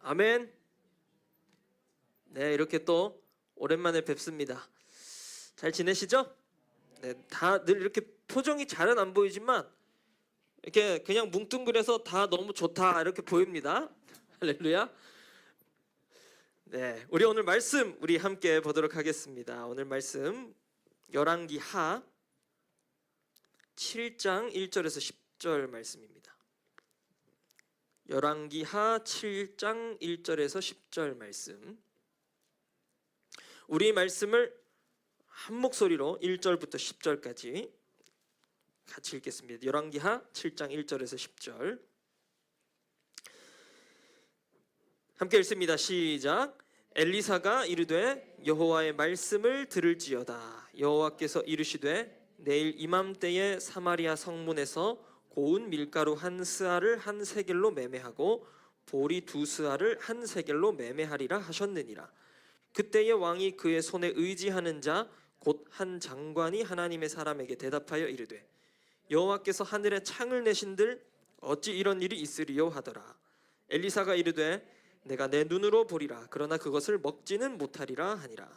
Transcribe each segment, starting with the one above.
아멘. 네, 이렇게 또 오랜만에 뵙습니다. 잘 지내시죠? 네, 다들 이렇게 표정이 잘은 안 보이지만 이렇게 그냥 뭉뚱그려서 다 너무 좋다 이렇게 보입니다. 할렐루야. 네, 우리 오늘 말씀 우리 함께 보도록 하겠습니다. 오늘 말씀 열왕기하 7장 1절에서 10절 말씀입니다. 열왕기하 7장 1절에서 10절 말씀. 우리 말씀을 한 목소리로 1절부터 10절까지 같이 읽겠습니다. 열왕기하 7장 1절에서 10절 함께 읽습니다. 시작. 엘리사가 이르되 여호와의 말씀을 들을지어다. 여호와께서 이르시되 내일 이맘때에 사마리아 성문에서 고운 밀가루 한 스아를 한 세겔로 매매하고 보리 두 스아를 한 세겔로 매매하리라 하셨느니라. 그때의 왕이 그의 손에 의지하는 자 곧 한 장관이 하나님의 사람에게 대답하여 이르되 여호와께서 하늘에 창을 내신들 어찌 이런 일이 있으리요 하더라. 엘리사가 이르되 내가 내 눈으로 보리라. 그러나 그것을 먹지는 못하리라 하니라.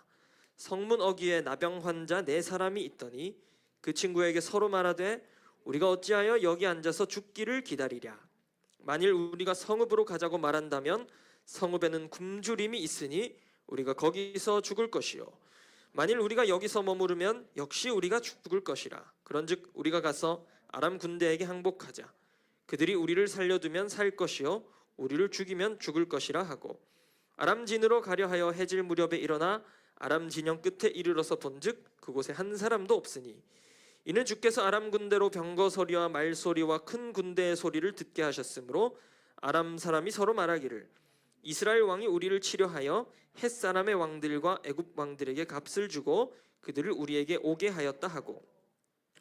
성문 어귀에 나병 환자 네 사람이 있더니 그 친구에게 서로 말하되 우리가 어찌하여 여기 앉아서 죽기를 기다리랴. 만일 우리가 성읍으로 가자고 말한다면 성읍에는 굶주림이 있으니 우리가 거기서 죽을 것이요 만일 우리가 여기서 머무르면 역시 우리가 죽을 것이라. 그런즉 우리가 가서 아람 군대에게 항복하자. 그들이 우리를 살려두면 살 것이요 우리를 죽이면 죽을 것이라 하고 아람 진으로 가려 하여 해질 무렵에 일어나 아람 진영 끝에 이르러서 본즉 그곳에 한 사람도 없으니 이는 주께서 아람 군대로 병거 소리와 말 소리와 큰 군대의 소리를 듣게 하셨으므로 아람 사람이 서로 말하기를 이스라엘 왕이 우리를 치려하여 헷 사람의 왕들과 애굽 왕들에게 값을 주고 그들을 우리에게 오게 하였다 하고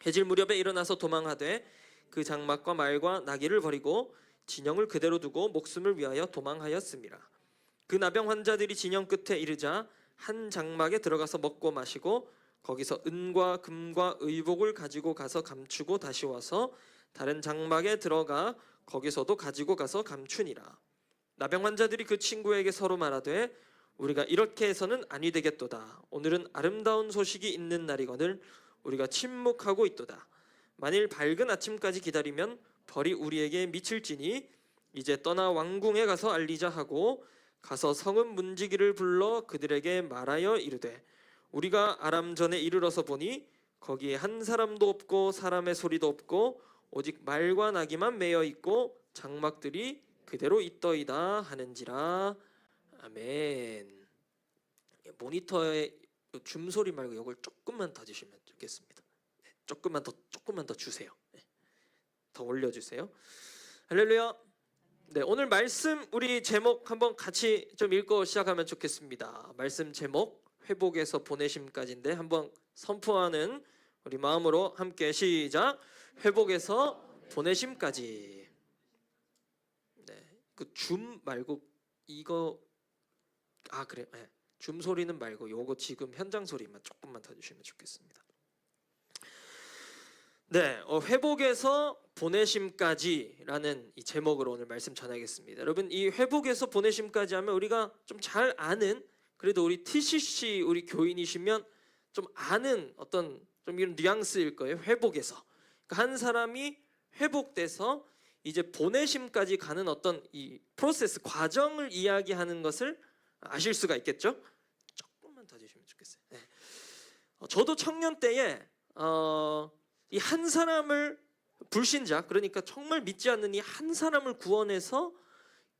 해질 무렵에 일어나서 도망하되 그 장막과 말과 나귀를 버리고 진영을 그대로 두고 목숨을 위하여 도망하였습니다. 그 나병 환자들이 진영 끝에 이르자 한 장막에 들어가서 먹고 마시고 거기서 은과 금과 의복을 가지고 가서 감추고 다시 와서 다른 장막에 들어가 거기서도 가지고 가서 감추니라. 나병 환자들이 그 친구에게 서로 말하되 우리가 이렇게 해서는 아니 되겠도다. 오늘은 아름다운 소식이 있는 날이거늘 우리가 침묵하고 있도다. 만일 밝은 아침까지 기다리면 벌이 우리에게 미칠지니 이제 떠나 왕궁에 가서 알리자 하고 가서 성읍 문지기를 불러 그들에게 말하여 이르되 우리가 아람전에 이르러서 보니 거기에 한 사람도 없고 사람의 소리도 없고 오직 말과 나귀만 매여 있고 장막들이 그대로 있더이다 하는지라. 아멘. 모니터에 줌 소리 말고 이걸 조금만 더 주시면 좋겠습니다. 조금만 더 주세요. 더 올려주세요. 할렐루야. 네, 오늘 말씀 우리 제목 한번 같이 좀 읽고 시작하면 좋겠습니다. 말씀 제목 회복에서 보내심까지인데 한번 선포하는 우리 마음으로 함께 시작. 회복에서 보내심까지. 네, 그 줌 말고 이거 그래. 네, 줌 소리는 말고 요거 지금 현장 소리만 조금만 더 주시면 좋겠습니다. 네, 회복에서 보내심까지라는 이 제목으로 오늘 말씀 전하겠습니다. 여러분, 이 회복에서 보내심까지 하면 우리가 좀 잘 아는, 그래도 우리 TCC 우리 교인이시면 좀 아는 어떤 좀 이런 뉘앙스일 거예요. 회복에서. 그러니까 한 사람이 회복돼서 이제 보내심까지 가는 어떤 이 프로세스 과정을 이야기하는 것을 아실 수가 있겠죠? 조금만 더 주시면 좋겠어요. 네. 저도 청년 때에 이 한 사람을 불신자, 그러니까 정말 믿지 않는 이 한 사람을 구원해서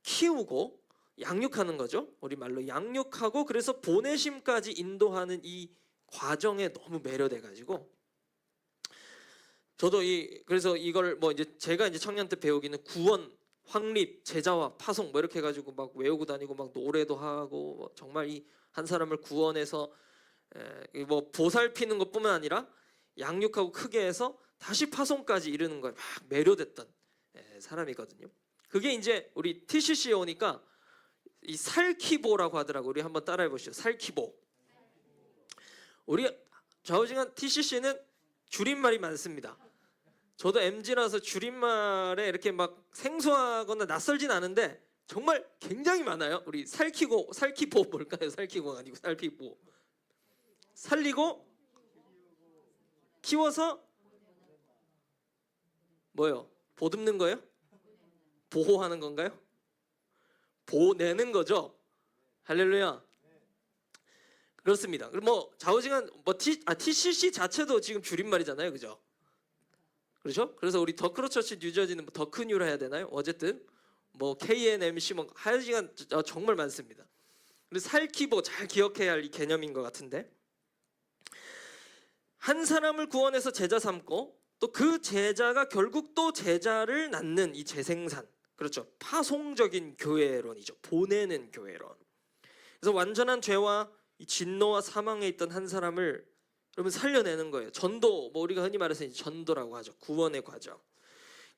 키우고 양육하는 거죠. 우리 말로 양육하고 그래서 보내심까지 인도하는 이 과정에 너무 매료돼 가지고 저도 그래서 이걸 뭐 이제 제가 이제 청년 때 배우기는 구원, 확립, 제자화, 파송 뭐 이렇게 해가지고 막 외우고 다니고 막 노래도 하고 뭐 정말 이 한 사람을 구원해서 뭐 보살피는 것뿐만 아니라 양육하고 크게 해서 다시 파송까지 이르는 거에 막 매료됐던 사람이거든요. 그게 이제 우리 TCC에 오니까 이 살키보라고 하더라고. 우리 한번 따라해 보시죠. 살키보. 우리 좌우지간 TCC는 줄임말이 많습니다. 저도 MZ라서 줄임말에 이렇게 막 생소하거나 낯설진 않은데 정말 굉장히 많아요. 우리 살키고 뭘까요? 살키고가 아니고 살피고 살리고 키워서 뭐요? 보듬는 거예요? 보호하는 건가요? 보내는 거죠. 할렐루야. 그렇습니다. 그리고 뭐 좌우지간 뭐 TCC 자체도 지금 줄임말이잖아요, 그죠? 그렇죠? 그래서 우리 더크로처치 뉴저지는 뭐 더크뉴로 해야 되나요? 어쨌든 뭐 KNMC 뭐 하여간 정말 많습니다. 그래서 살키보 잘 기억해야 할 이 개념인 것 같은데, 한 사람을 구원해서 제자 삼고 또 그 제자가 결국 또 제자를 낳는 이 재생산, 그렇죠? 파송적인 교회론이죠. 보내는 교회론. 그래서 완전한 죄와 이 진노와 사망에 있던 한 사람을 여러분 살려내는 거예요. 전도, 뭐 우리가 흔히 말해서 이제 전도라고 하죠. 구원의 과정.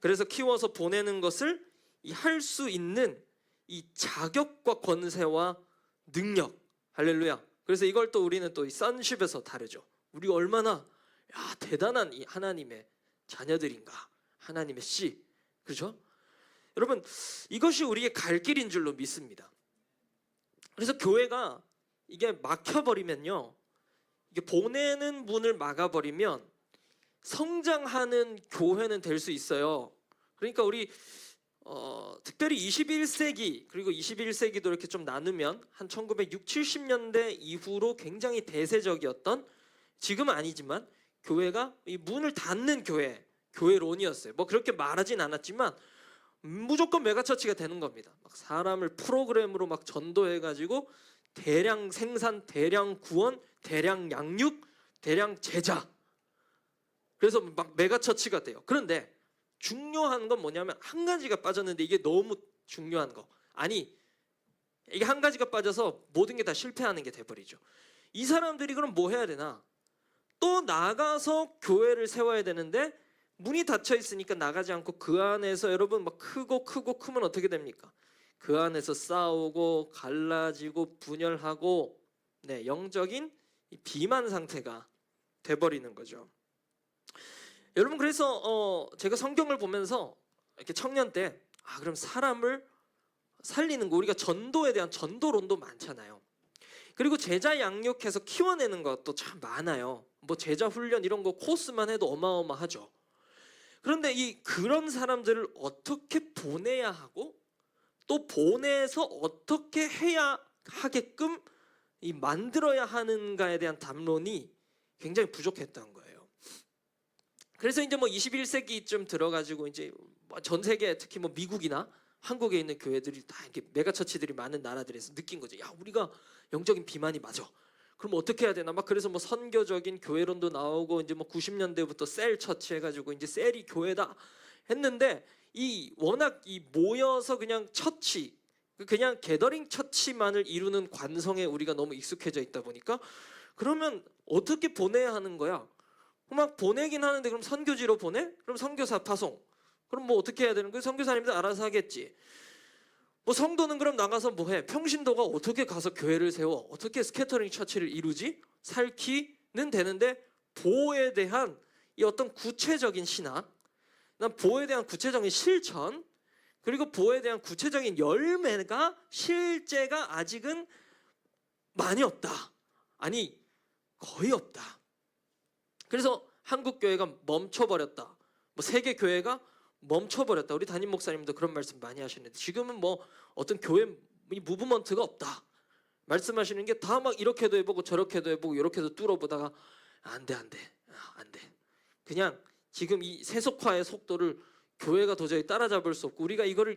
그래서 키워서 보내는 것을 할 수 있는 이 자격과 권세와 능력. 할렐루야. 그래서 이걸 또 우리는 또 이 선십에서 다르죠. 우리가 얼마나 대단한 이 하나님의 자녀들인가. 하나님의 씨. 그렇죠? 여러분, 이것이 우리의 갈 길인 줄로 믿습니다. 그래서 교회가 이게 막혀버리면요, 이게 보내는 문을 막아버리면 성장하는 교회는 될 수 있어요. 그러니까 우리 특별히 21세기 그리고 21세기도 이렇게 좀 나누면 한 1960, 70년대 이후로 굉장히 대세적이었던, 지금은 아니지만 교회가 이 문을 닫는 교회론이었어요. 뭐 그렇게 말하진 않았지만 무조건 메가처치가 되는 겁니다. 막 사람을 프로그램으로 막 전도해가지고 대량 생산, 대량 구원, 대량 양육, 대량 제자. 그래서 막 메가처치가 돼요. 그런데 중요한 건 뭐냐면 한 가지가 빠졌는데, 이게 너무 중요한 거. 아니, 이게 한 가지가 빠져서 모든 게 다 실패하는 게 돼버리죠. 이 사람들이 그럼 뭐 해야 되나? 또 나가서 교회를 세워야 되는데 문이 닫혀 있으니까 나가지 않고 그 안에서 여러분 막 크면 어떻게 됩니까? 그 안에서 싸우고 갈라지고 분열하고, 네, 영적인 비만 상태가 돼버리는 거죠. 여러분, 그래서 제가 성경을 보면서 이렇게 청년 때 그럼 사람을 살리는 거, 우리가 전도에 대한 전도론도 많잖아요. 그리고 제자 양육해서 키워내는 것도 참 많아요. 뭐 제자 훈련 이런 거 코스만 해도 어마어마하죠. 그런데 그런 사람들을 어떻게 보내야 하고 또 보내서 어떻게 해야 하게끔 만들어야 하는가에 대한 담론이 굉장히 부족했던 거예요. 그래서 이제 뭐 21세기쯤 들어가지고 이제 전 세계, 특히 뭐 미국이나 한국에 있는 교회들이 다 이렇게 메가처치들이 많은 나라들에서 느낀 거죠. 야, 우리가 영적인 비만이 맞아. 그럼 어떻게 해야 되나? 막 그래서 뭐 선교적인 교회론도 나오고, 이제 뭐 90년대부터 셀 처치 해가지고 이제 셀이 교회다 했는데, 워낙 모여서 그냥 처치, 그냥 게더링 처치만을 이루는 관성에 우리가 너무 익숙해져 있다 보니까, 그러면 어떻게 보내야 하는 거야? 막 보내긴 하는데 그럼 선교지로 보내? 그럼 선교사 파송. 그럼 뭐 어떻게 해야 되는 거야? 선교사님들 알아서 하겠지. 뭐 성도는 그럼 나가서 뭐 해? 평신도가 어떻게 가서 교회를 세워? 어떻게 스캐터링 처치를 이루지? 살키는 되는데, 보호에 대한 이 어떤 구체적인 신학, 난 보호에 대한 구체적인 실천, 그리고 보호에 대한 구체적인 열매가 실제가 아직은 많이 없다. 아니, 거의 없다. 그래서 한국 교회가 멈춰버렸다. 뭐 세계 교회가 멈춰버렸다. 우리 담임 목사님도 그런 말씀 많이 하시는데, 지금은 뭐 어떤 교회 무브먼트가 없다 말씀하시는 게, 다 막 이렇게도 해보고 저렇게도 해보고 이렇게도 뚫어보다가 안 돼. 그냥 지금 이 세속화의 속도를 교회가 도저히 따라잡을 수 없고, 우리가 이거를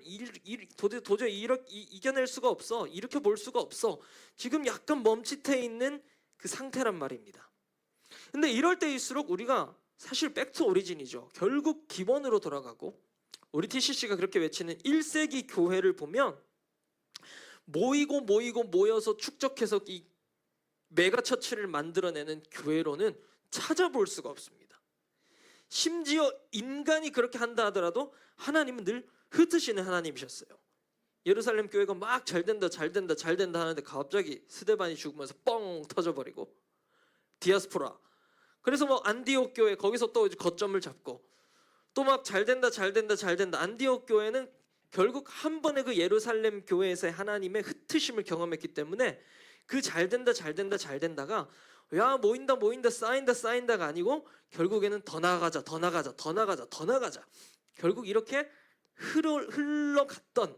도저히 이겨낼 수가 없어. 일으켜 볼 수가 없어. 지금 약간 멈칫해 있는 그 상태란 말입니다. 근데 이럴 때일수록 우리가 사실 백투 오리진이죠. 결국 기본으로 돌아가고, 우리 TCC가 그렇게 외치는 1세기 교회를 보면 모여서 축적해서 이 메가처치를 만들어내는 교회로는 찾아볼 수가 없습니다. 심지어 인간이 그렇게 한다 하더라도 하나님은 늘 흩으시는 하나님이셨어요. 예루살렘 교회가 막 잘된다 하는데 갑자기 스데반이 죽으면서 뻥 터져버리고, 디아스포라. 그래서 뭐 안디옥 교회, 거기서 또 이제 거점을 잡고, 또 막 잘된다. 안디옥 교회는 결국 한 번의 그 예루살렘 교회에서의 하나님의 흩으심을 경험했기 때문에 그 잘 된다 잘 된다 잘 된다가 야 모인다 모인다 쌓인다 쌓인다가 아니고 결국에는 더 나아가자 더 나아가자 더 나아가자 더 나아가자 결국 이렇게 흘러갔던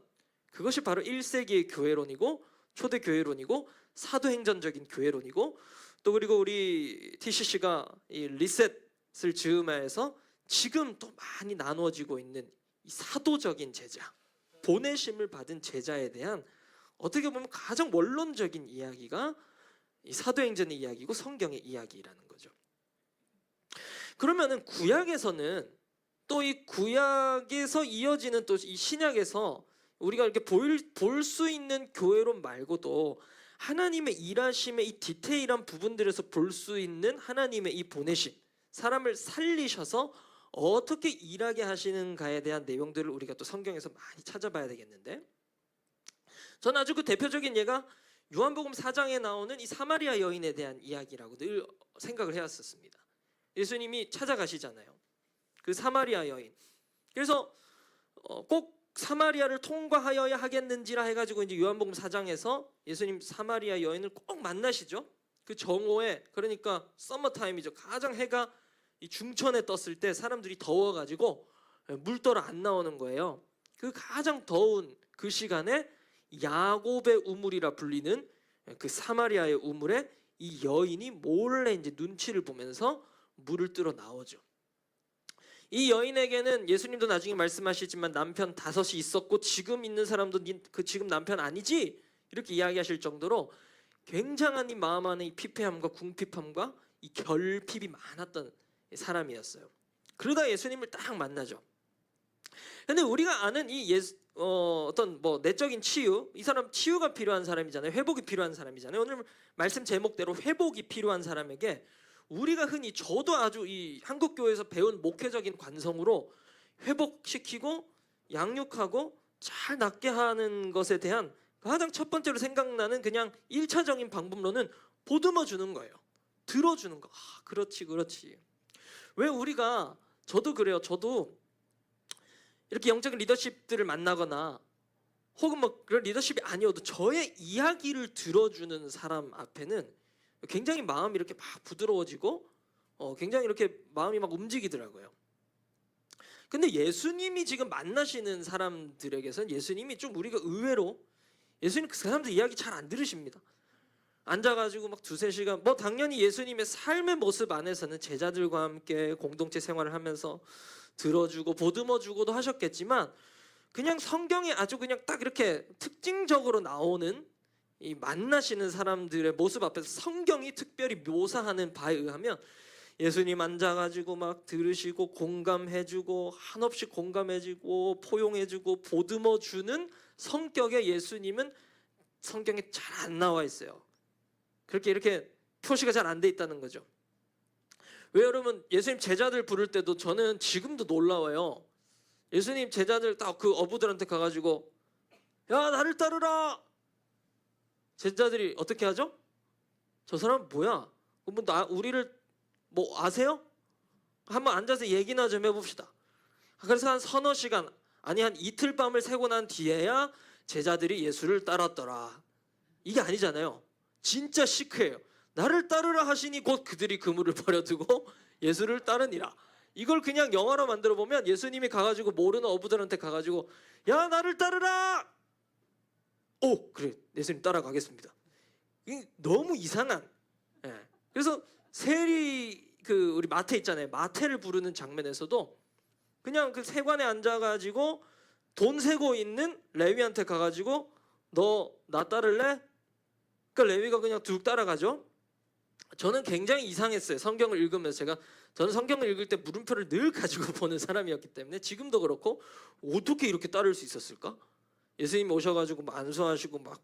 그것이 바로 1세기의 교회론이고 초대 교회론이고 사도행전적인 교회론이고 또 그리고 우리 TCC가 이 리셋을 즈음하여서 지금 또 많이 나누어지고 있는 이 사도적인 제자, 보내심을 받은 제자에 대한 어떻게 보면 가장 원론적인 이야기가 이 사도행전의 이야기고 성경의 이야기라는 거죠. 그러면은 구약에서는 또 이 구약에서 이어지는 또 이 신약에서 우리가 이렇게 볼 수 있는 교회론 말고도 하나님의 일하심의 이 디테일한 부분들에서 볼 수 있는 하나님의 이 보내심, 사람을 살리셔서 어떻게 일하게 하시는가에 대한 내용들을 우리가 또 성경에서 많이 찾아봐야 되겠는데, 저는 아주 그 대표적인 예가 요한복음 4장에 나오는 이 사마리아 여인에 대한 이야기라고 늘 생각을 해왔었습니다. 예수님이 찾아가시잖아요. 그 사마리아 여인. 그래서 꼭 사마리아를 통과하여야 하겠는지라 해가지고 이제 요한복음 4장에서 예수님 사마리아 여인을 꼭 만나시죠. 그 정오에, 그러니까 서머타임이죠. 가장 해가 이 중천에 떴을 때 사람들이 더워가지고 물더러 안 나오는 거예요. 그 가장 더운 그 시간에 야곱의 우물이라 불리는 그 사마리아의 우물에 이 여인이 몰래 이제 눈치를 보면서 물을 뜨러 나오죠. 이 여인에게는 예수님도 나중에 말씀하시지만 남편 5이 있었고 지금 있는 사람도 그 지금 남편 아니지? 이렇게 이야기하실 정도로 굉장한 이 마음 안에 이 피폐함과 궁핍함과 이 결핍이 많았던 사람이었어요. 그러다 예수님을 딱 만나죠. 근데 우리가 아는 이 어떤 뭐 내적인 치유, 이 사람 치유가 필요한 사람이잖아요. 회복이 필요한 사람이잖아요. 오늘 말씀 제목대로 회복이 필요한 사람에게 우리가 흔히, 저도 아주 이 한국 교회에서 배운 목회적인 관성으로 회복시키고 양육하고 잘 낫게 하는 것에 대한 가장 첫 번째로 생각나는 그냥 1차적인 방법론은 보듬어 주는 거예요. 들어주는 거. 아, 그렇지 그렇지. 왜 우리가, 저도 그래요. 저도 이렇게 영적인 리더십들을 만나거나 혹은 뭐 그런 리더십이 아니어도 저의 이야기를 들어주는 사람 앞에는 굉장히 마음이 이렇게 막 부드러워지고 굉장히 이렇게 마음이 막 움직이더라고요. 근데 예수님이 지금 만나시는 사람들에게선 예수님이 좀 우리가 의외로 예수님 그 사람들 이야기 잘 안 들으십니다. 앉아가지고 막 2-3시간, 뭐 당연히 예수님의 삶의 모습 안에서는 제자들과 함께 공동체 생활을 하면서 들어주고 보듬어주고도 하셨겠지만 그냥 성경에 아주 그냥 딱 이렇게 특징적으로 나오는 이 만나시는 사람들의 모습 앞에서 성경이 특별히 묘사하는 바에 의하면 예수님 앉아가지고 막 들으시고 공감해주고 한없이 공감해주고 포용해주고 보듬어주는 성격의 예수님은 성경에 잘 안 나와 있어요. 그렇게 이렇게 표시가 잘 안 돼 있다는 거죠. 왜 여러분, 예수님 제자들 부를 때도 저는 지금도 놀라워요. 예수님 제자들 딱 그 어부들한테 가가지고 야 나를 따르라. 제자들이 어떻게 하죠? 저 사람 뭐야? 우리를 뭐 아세요? 한번 앉아서 얘기나 좀 해봅시다. 그래서 한 서너 시간, 아니 한 이틀 밤을 새고 난 뒤에야 제자들이 예수를 따랐더라. 이게 아니잖아요. 진짜 시크해요. 나를 따르라 하시니 곧 그들이 그물을 버려두고 예수를 따르니라. 이걸 그냥 영화로 만들어 보면 예수님이 가가지고 모르는 어부들한테 가가지고 야 나를 따르라. 오 그래 예수님 따라가겠습니다. 너무 이상한. 예. 그래서 세리 그 우리 마태 있잖아요. 마태를 부르는 장면에서도 그냥 그 세관에 앉아가지고 돈 세고 있는 레위한테 가가지고 너 나 따를래? 그러니까 레위가 그냥 쭉 따라가죠. 저는 굉장히 이상했어요. 성경을 읽으면서 저는 성경을 읽을 때 물음표를 늘 가지고 보는 사람이었기 때문에 지금도 그렇고 어떻게 이렇게 따를 수 있었을까? 예수님이 오셔가지고 막 안수하시고 막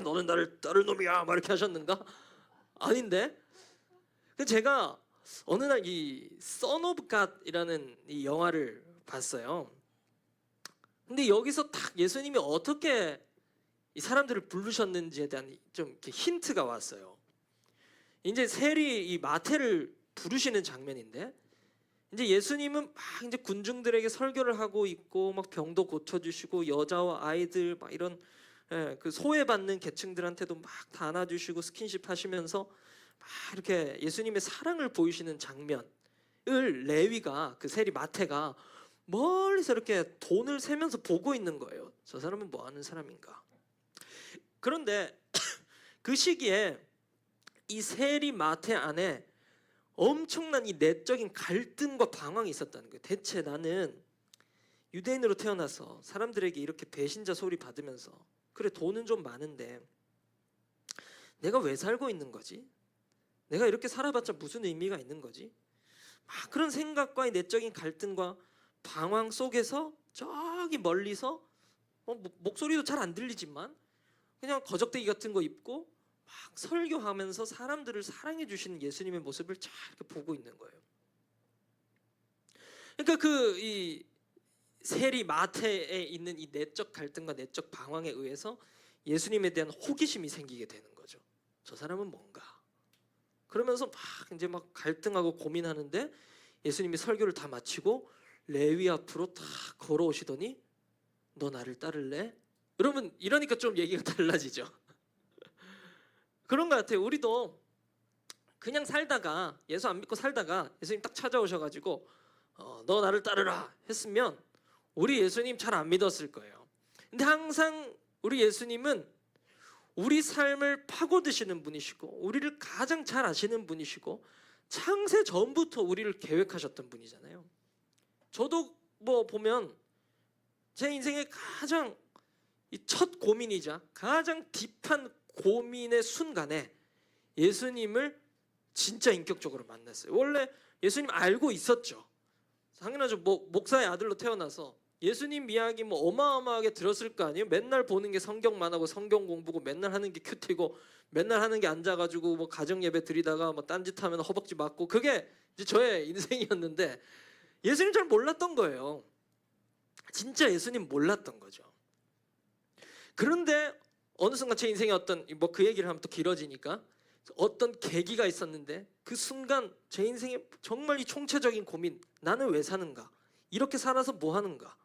너는 나를 따를 놈이야 막 이렇게 하셨는가? 아닌데. 제가 어느 날 이 Son of God이라는 이 영화를 봤어요. 근데 여기서 딱 예수님이 어떻게 이 사람들을 부르셨는지에 대한 좀 이렇게 힌트가 왔어요. 이제 세리 이 마태를 부르시는 장면인데 이제 예수님은 막 이제 군중들에게 설교를 하고 있고 막 병도 고쳐주시고 여자와 아이들 막 이런 그 소외받는 계층들한테도 막 다 안아주시고 스킨십 하시면서 막 이렇게 예수님의 사랑을 보이시는 장면을 레위가 그 세리 마태가 멀리서 이렇게 돈을 세면서 보고 있는 거예요. 저 사람은 뭐 하는 사람인가. 그런데 그 시기에 이 세리 마태 안에 엄청난 이 내적인 갈등과 방황이 있었다는 거예요. 대체 나는 유대인으로 태어나서 사람들에게 이렇게 배신자 소리 받으면서 그래 돈은 좀 많은데 내가 왜 살고 있는 거지? 내가 이렇게 살아봤자 무슨 의미가 있는 거지? 막 그런 생각과 이 내적인 갈등과 방황 속에서 저기 멀리서 목소리도 잘 안 들리지만 그냥 거적대기 같은 거 입고 막 설교하면서 사람들을 사랑해 주시는 예수님의 모습을 잘 이렇게 보고 있는 거예요. 그러니까 그 이 세리 마태에 있는 이 내적 갈등과 내적 방황에 의해서 예수님에 대한 호기심이 생기게 되는 거죠. 저 사람은 뭔가. 그러면서 막 이제 막 갈등하고 고민하는데 예수님이 설교를 다 마치고 레위 앞으로 딱 걸어오시더니 너 나를 따를래? 여러분 이러니까 좀 얘기가 달라지죠. 그런 것 같아요. 우리도 그냥 살다가 예수 안 믿고 살다가 예수님 딱 찾아오셔가지고 너 나를 따르라 했으면 우리 예수님 잘 안 믿었을 거예요. 근데 항상 우리 예수님은 우리 삶을 파고드시는 분이시고 우리를 가장 잘 아시는 분이시고 창세 전부터 우리를 계획하셨던 분이잖아요. 저도 뭐 보면 제 인생의 가장 이 첫 고민이자 가장 딥한 고민의 순간에 예수님을 진짜 인격적으로 만났어요. 원래 예수님 알고 있었죠. 당연하죠. 뭐 목사의 아들로 태어나서 예수님 이야기 뭐 어마어마하게 들었을 거 아니에요. 맨날 보는 게 성경만 하고 성경 공부고 맨날 하는 게 큐티고 맨날 하는 게 앉아가지고 뭐 가정 예배 드리다가 뭐 딴짓하면 허벅지 맞고 그게 이제 저의 인생이었는데 예수님 잘 몰랐던 거예요. 진짜 예수님 몰랐던 거죠. 그런데 어느 순간 제 인생에 어떤 뭐 그 얘기를 하면 또 길어지니까 어떤 계기가 있었는데 그 순간 제 인생에 정말 이 총체적인 고민, 나는 왜 사는가? 이렇게 살아서 뭐 하는가?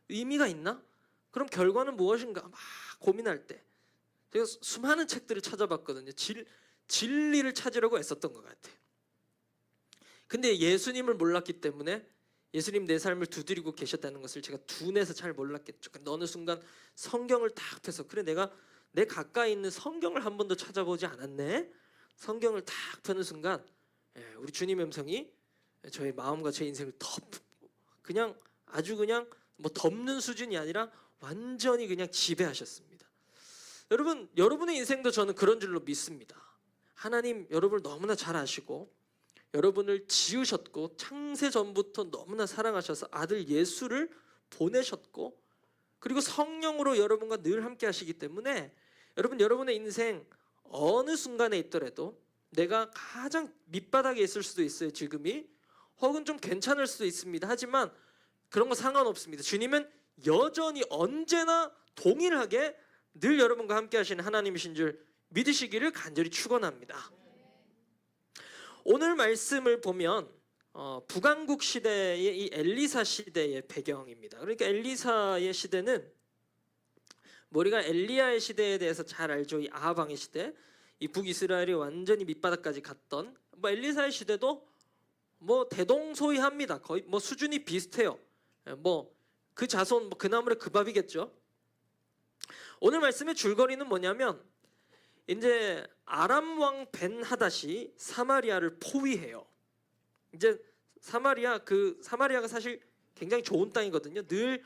의미가 있나? 그럼 결과는 무엇인가? 막 고민할 때 제가 수많은 책들을 찾아봤거든요. 진리를 찾으려고 애썼던 것 같아요. 근데 예수님을 몰랐기 때문에 예수님 내 삶을 두드리고 계셨다는 것을 제가 둔해서 잘 몰랐겠죠. 근데 어느 순간 성경을 딱 펴서 그래 내가 내 가까이 있는 성경을 한 번도 찾아보지 않았네. 성경을 딱 펴는 순간 우리 주님의 음성이 저의 마음과 제 인생을 그냥 아주 그냥 뭐 덮는 수준이 아니라 완전히 그냥 지배하셨습니다. 여러분, 여러분의 인생도 저는 그런 줄로 믿습니다. 하나님 여러분을 너무나 잘 아시고 여러분을 지으셨고 창세 전부터 너무나 사랑하셔서 아들 예수를 보내셨고 그리고 성령으로 여러분과 늘 함께 하시기 때문에 여러분의 인생 어느 순간에 있더라도 내가 가장 밑바닥에 있을 수도 있어요. 지금이 혹은 좀 괜찮을 수도 있습니다. 하지만 그런 거 상관없습니다. 주님은 여전히 언제나 동일하게 늘 여러분과 함께 하시는 하나님이신 줄 믿으시기를 간절히 축원합니다. 오늘 말씀을 보면 북왕국 시대의 이 엘리사 시대의 배경입니다. 그러니까 엘리사의 시대는 우리가 엘리야의 시대에 대해서 잘 알죠. 이 아합 왕의 시대, 이 북이스라엘이 완전히 밑바닥까지 갔던 뭐 엘리사의 시대도 뭐 대동소이합니다. 거의 뭐 수준이 비슷해요. 뭐 그 자손 뭐 그 나물의 그 밥이겠죠. 오늘 말씀의 줄거리는 뭐냐면 이제 아람 왕 벤하닷이 사마리아를 포위해요. 이제 사마리아가 사실 굉장히 좋은 땅이거든요. 늘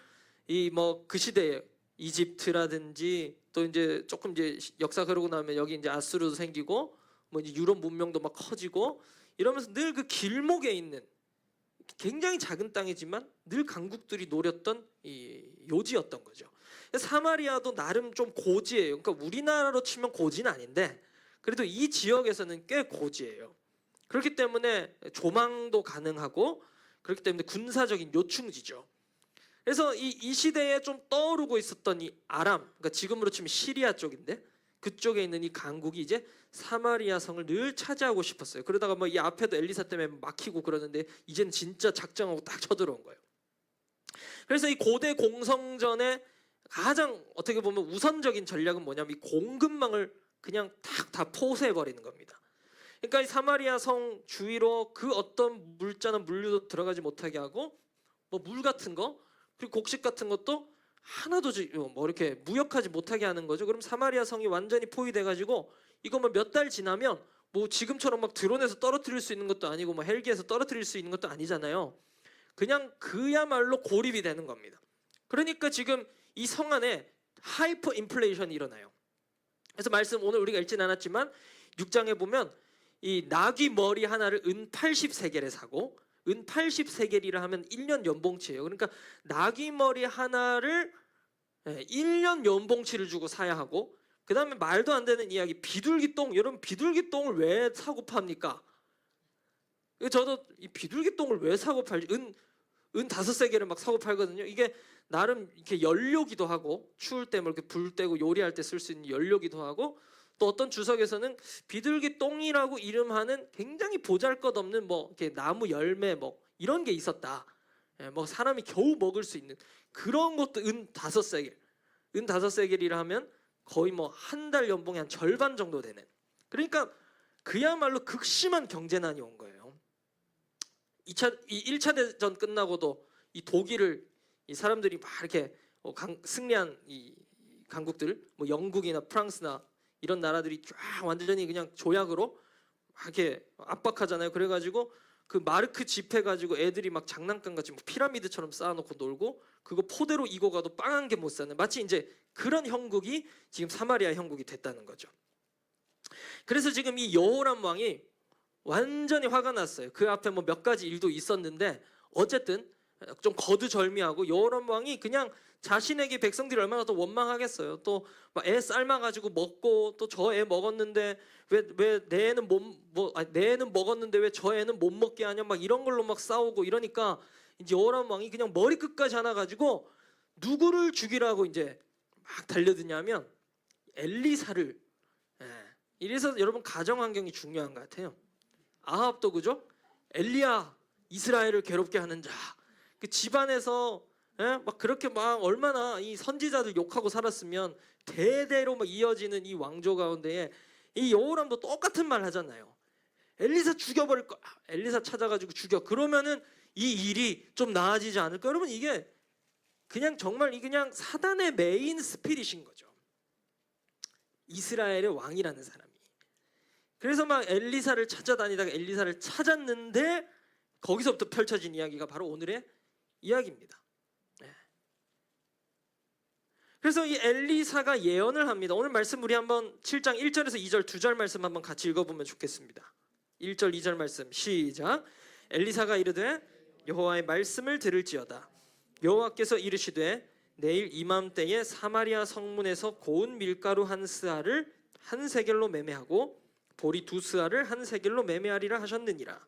이 뭐 그 시대에 이집트라든지 또 이제 조금 이제 역사 흐르고 나면 여기 이제 아수르도 생기고 뭐 이제 유럽 문명도 막 커지고 이러면서 늘 그 길목에 있는 굉장히 작은 땅이지만 늘 강국들이 노렸던 이 요지였던 거죠. 사마리아도 나름 좀 고지예요. 그러니까 우리나라로 치면 고지는 아닌데 그래도 이 지역에서는 꽤 고지예요. 그렇기 때문에 조망도 가능하고 그렇기 때문에 군사적인 요충지죠. 그래서 이 시대에 좀 떠오르고 있었던 이 아람, 그러니까 지금으로 치면 시리아 쪽인데 그쪽에 있는 이 강국이 이제 사마리아 성을 늘 차지하고 싶었어요. 그러다가 뭐 이 앞에도 엘리사 때문에 막히고 그러는데 이제는 진짜 작정하고 딱 쳐들어온 거예요. 그래서 이 고대 공성전의 가장 어떻게 보면 우선적인 전략은 뭐냐면 이 공급망을 그냥 탁 다 포쇄해 버리는 겁니다. 그러니까 이 사마리아 성 주위로 그 어떤 물자나 물류도 들어가지 못하게 하고 뭐 물 같은 거 그리고 곡식 같은 것도 하나도 뭐 이렇게 무역하지 못하게 하는 거죠. 그럼 사마리아 성이 완전히 포위돼 가지고 이거 뭐 몇 달 지나면 뭐 지금처럼 막 드론에서 떨어뜨릴 수 있는 것도 아니고 뭐 헬기에서 떨어뜨릴 수 있는 것도 아니잖아요. 그냥 그야말로 고립이 되는 겁니다. 그러니까 지금 이 성 안에 하이퍼 인플레이션이 일어나요. 그래서 말씀 오늘 우리가 읽진 않았지만 6장에 보면 이 나귀 머리 하나를 은 80세겔에 사고 은 80세겔이라 하면 1년 연봉치예요. 그러니까 나귀 머리 하나를 1년 연봉치를 주고 사야 하고 그 다음에 말도 안 되는 이야기 비둘기 똥. 여러분 비둘기 똥을 왜 사고 팝니까? 저도 이 비둘기 똥을 왜 사고 팔지? 은 5세겔을 막 사고 팔거든요. 이게 나름 이렇게 연료기도 하고 추울 때 뭐 이렇게 불 떼고 요리할 때 쓸 수 있는 연료기도 하고 또 어떤 주석에서는 비둘기 똥이라고 이름하는 굉장히 보잘것없는 뭐 이렇게 나무 열매 뭐 이런 게 있었다. 뭐 사람이 겨우 먹을 수 있는 그런 것도 은 5세겔. 은 5세겔이라 하면 거의 뭐 한 달 연봉의 한 절반 정도 되는. 그러니까 그야말로 극심한 경제난이 온 거예요. 이 1차 대전 끝나고도 이 독일을 이 사람들이 막 이렇게 승리한 이 강국들 뭐 영국이나 프랑스나 이런 나라들이 쫙 완전히 그냥 조약으로 막 이렇게 압박하잖아요. 그래가지고 그 마르크 집 해가지고 애들이 막 장난감 같이 뭐 피라미드처럼 쌓아놓고 놀고 그거 포대로 이고 가도 빵 한 개 못 사는 마치 이제 그런 형국이 지금 사마리아 형국이 됐다는 거죠. 그래서 지금 이 여호람 왕이 완전히 화가 났어요. 그 앞에 뭐 몇 가지 일도 있었는데 어쨌든 좀 거두절미하고 여호람 왕이 그냥 자신에게 백성들이 얼마나 더 원망하겠어요. 또 애 삶아가지고 먹고 또 저 애 먹었는데 왜 내 애는 내 애는 먹었는데 왜 저 애는 못 먹게 하냐 막 이런 걸로 막 싸우고 이러니까 이제 여호람 왕이 그냥 머리끝까지 하나 가지고 누구를 죽이라고 이제 막 달려드냐면 엘리사를. 이래서 여러분 가정 환경이 중요한 것 같아요. 아합도 그죠? 엘리야 이스라엘을 괴롭게 하는 자. 그 집안에서 막 그렇게 막 얼마나 이 선지자들 욕하고 살았으면 대대로 막 이어지는 이 왕조 가운데에 이 여호람도 똑같은 말 하잖아요. 엘리사 죽여버릴 거. 엘리사 찾아가지고 죽여. 그러면은 이 일이 좀 나아지지 않을까? 여러분 이게 그냥 정말 이 그냥 사단의 메인 스피릿인 거죠. 이스라엘의 왕이라는 사람이. 그래서 막 엘리사를 찾아다니다가 엘리사를 찾았는데 거기서부터 펼쳐진 이야기가 바로 오늘의 이야기입니다. 그래서 이 엘리사가 예언을 합니다. 오늘 말씀 우리 한번 7장 1절에서 2절 2절 말씀 한번 같이 읽어보면 좋겠습니다. 1절 2절 말씀 시작. 엘리사가 이르되 여호와의 말씀을 들을지어다. 여호와께서 이르시되 내일 이맘때에 사마리아 성문에서 고운 밀가루 한 스아를 한 세겔로 매매하고 보리 2스아를 한 세겔로 매매하리라 하셨느니라.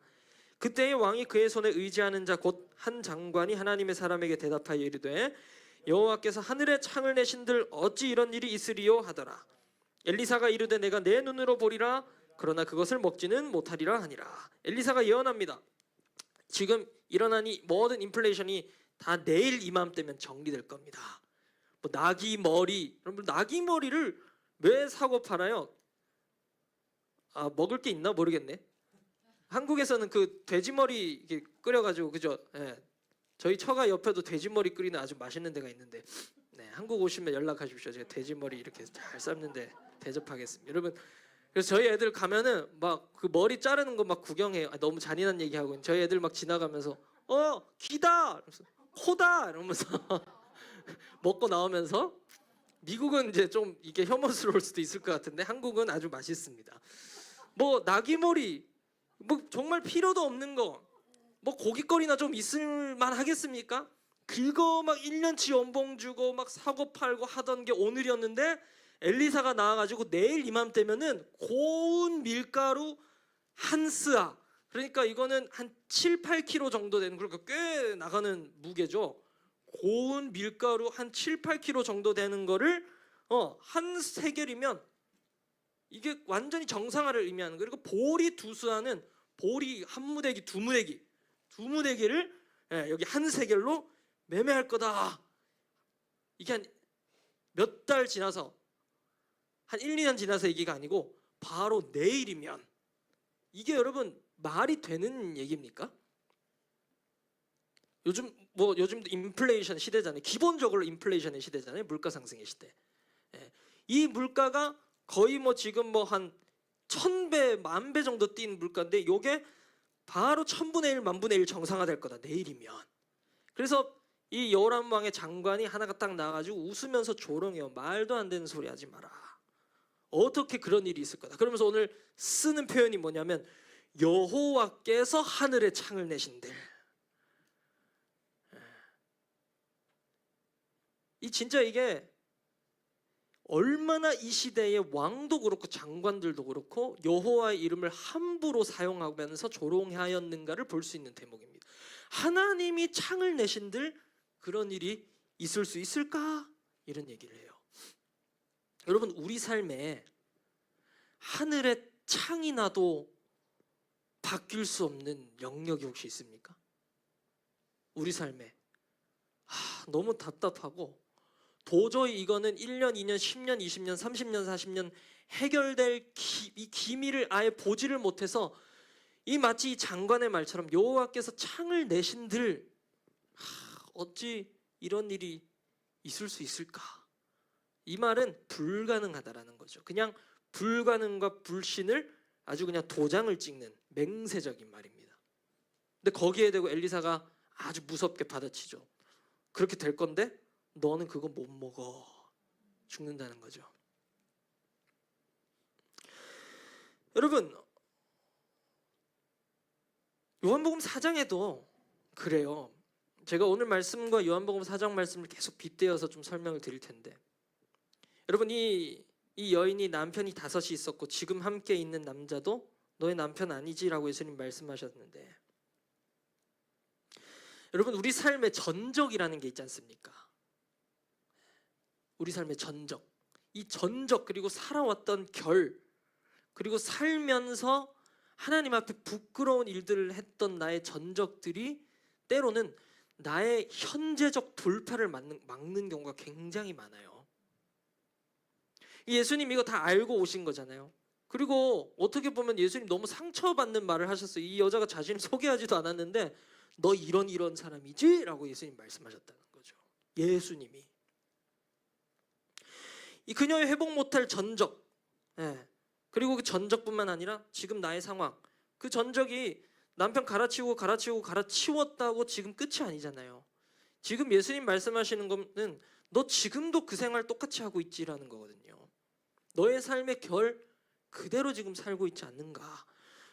그때의 왕이 그의 손에 의지하는 자 곧 한 장관이 하나님의 사람에게 대답하여 이르되 여호와께서 하늘에 창을 내신들 어찌 이런 일이 있으리요 하더라. 엘리사가 이르되 내가 내 눈으로 보리라 그러나 그것을 먹지는 못하리라 하니라. 엘리사가 예언합니다. 지금 일어난 이 모든 인플레이션이 다 내일 이맘때면 정리될 겁니다. 뭐 나귀 머리, 여러분 나귀 머리를 왜 사고 팔아요? 먹을 게 있나 모르겠네. 한국에서는 그 돼지 머리 이렇게 끓여가지고 그죠? 저희 처가 옆에도 돼지 머리 끓이는 아주 맛있는 데가 있는데, 한국 오시면 연락하십시오. 제가 돼지 머리 이렇게 잘 삶는데 대접하겠습니다. 여러분, 그래서 저희 애들 가면은 막 그 머리 자르는 거 막 구경해요. 너무 잔인한 얘기하고 저희 애들 막 지나가면서 귀다, 이러면서, 코다 이러면서 먹고 나오면서. 미국은 이제 좀 이게 혐오스러울 수도 있을 것 같은데 한국은 아주 맛있습니다. 뭐 나귀머리 뭐 정말 필요도 없는 거 뭐 고깃거리나 좀 있을만 하겠습니까? 그거 막 1년치 연봉 주고 막 사고 팔고 하던 게 오늘이었는데 엘리사가 나와가지고 내일 이맘때면은 고운 밀가루 한 스아, 그러니까 이거는 한 7, 8kg 정도 되는, 그러니까 꽤 나가는 무게죠. 고운 밀가루 한 7, 8kg 정도 되는 거를 한 세겔이면 이게 완전히 정상화를 의미하는 거예요. 그리고 보리 두수하는 보리 한 무대기 두 무대기를 여기 한 세겔로 매매할 거다. 이게 한 몇 달 지나서 한 1, 2년 지나서 얘기가 아니고 바로 내일이면 이게 여러분 말이 되는 얘기입니까? 요즘도 인플레이션 시대잖아요. 기본적으로 인플레이션의 시대잖아요. 물가 상승의 시대. 이 물가가 거의 지금 한 1000배, 10,000배 정도 뛴 물가인데 요게 바로 1000분의 1, 10,000분의 1 정상화될 거다. 내일이면. 그래서 이 여호람 왕의 장관이 하나가 딱 나와가지고 웃으면서 조롱해요. 말도 안 되는 소리 하지 마라. 어떻게 그런 일이 있을 거다. 그러면서 오늘 쓰는 표현이 뭐냐면 여호와께서 하늘에 창을 내신들. 진짜 이게 얼마나 이 시대의 왕도 그렇고 장관들도 그렇고 여호와의 이름을 함부로 사용하면서 조롱하였는가를 볼 수 있는 대목입니다. 하나님이 창을 내신들 그런 일이 있을 수 있을까? 이런 얘기를 해요. 여러분 우리 삶에 하늘에 창이 나도 바뀔 수 없는 영역이 혹시 있습니까? 우리 삶에 너무 답답하고 도저히 이거는 1년, 2년, 10년, 20년, 30년, 40년 해결될 이 기미를 아예 보지를 못해서 이 마치 이 장관의 말처럼 여호와께서 창을 내신들 어찌 이런 일이 있을 수 있을까? 이 말은 불가능하다라는 거죠. 그냥 불가능과 불신을 아주 그냥 도장을 찍는 맹세적인 말입니다. 근데 거기에 대고 엘리사가 아주 무섭게 받아치죠. 그렇게 될 건데 너는 그거 못 먹어. 죽는다는 거죠. 여러분 요한복음 4장에도 그래요. 제가 오늘 말씀과 요한복음 4장 말씀을 계속 빗대어서 좀 설명을 드릴 텐데 여러분 이 여인이 남편이 5이 있었고 지금 함께 있는 남자도 너의 남편 아니지라고 예수님 말씀하셨는데 여러분 우리 삶에 전적이라는 게 있지 않습니까? 우리 삶의 전적, 이 전적 그리고 살아왔던 결 그리고 살면서 하나님 앞에 부끄러운 일들을 했던 나의 전적들이 때로는 나의 현재적 돌파를 막는 경우가 굉장히 많아요. 예수님 이거 다 알고 오신 거잖아요. 그리고 어떻게 보면 예수님 너무 상처받는 말을 하셨어요. 이 여자가 자신을 소개하지도 않았는데 너 이런 사람이지? 라고 예수님 말씀하셨다는 거죠. 예수님이 이 그녀의 회복 못할 전적 그리고 그 전적뿐만 아니라 지금 나의 상황 그 전적이 남편 갈아치웠다고 지금 끝이 아니잖아요. 지금 예수님 말씀하시는 거는 너 지금도 그 생활 똑같이 하고 있지라는 거거든요. 너의 삶의 결 그대로 지금 살고 있지 않는가.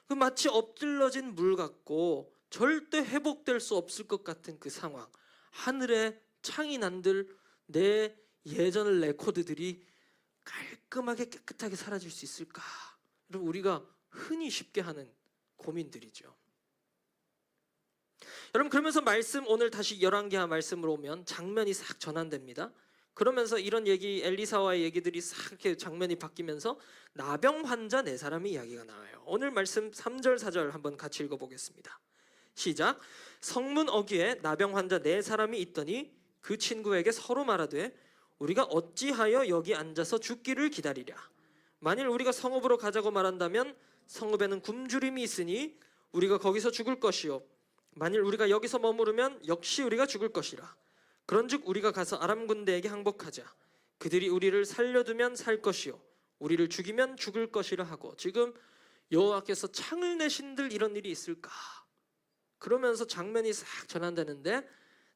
그 마치 엎질러진 물 같고 절대 회복될 수 없을 것 같은 그 상황 하늘에 창이 난들 내 예전 레코드들이 깔끔하게 깨끗하게 사라질 수 있을까? 여러분 우리가 흔히 쉽게 하는 고민들이죠. 여러분 그러면서 말씀 오늘 다시 11개 말씀으로 오면 장면이 싹 전환됩니다. 그러면서 이런 얘기 엘리사와의 얘기들이 싹 이렇게 장면이 바뀌면서 나병 환자 4사람의 이야기가 나와요. 오늘 말씀 3절 4절 한번 같이 읽어보겠습니다. 시작. 성문 어귀에 나병 환자 4사람이 있더니 그 친구에게 서로 말하되 우리가 어찌하여 여기 앉아서 죽기를 기다리랴. 만일 우리가 성읍으로 가자고 말한다면 성읍에는 굶주림이 있으니 우리가 거기서 죽을 것이요 만일 우리가 여기서 머무르면 역시 우리가 죽을 것이라. 그런즉 우리가 가서 아람 군대에게 항복하자. 그들이 우리를 살려두면 살 것이요 우리를 죽이면 죽을 것이라 하고. 지금 여호와께서 창을 내신들 이런 일이 있을까? 그러면서 장면이 싹 전환되는데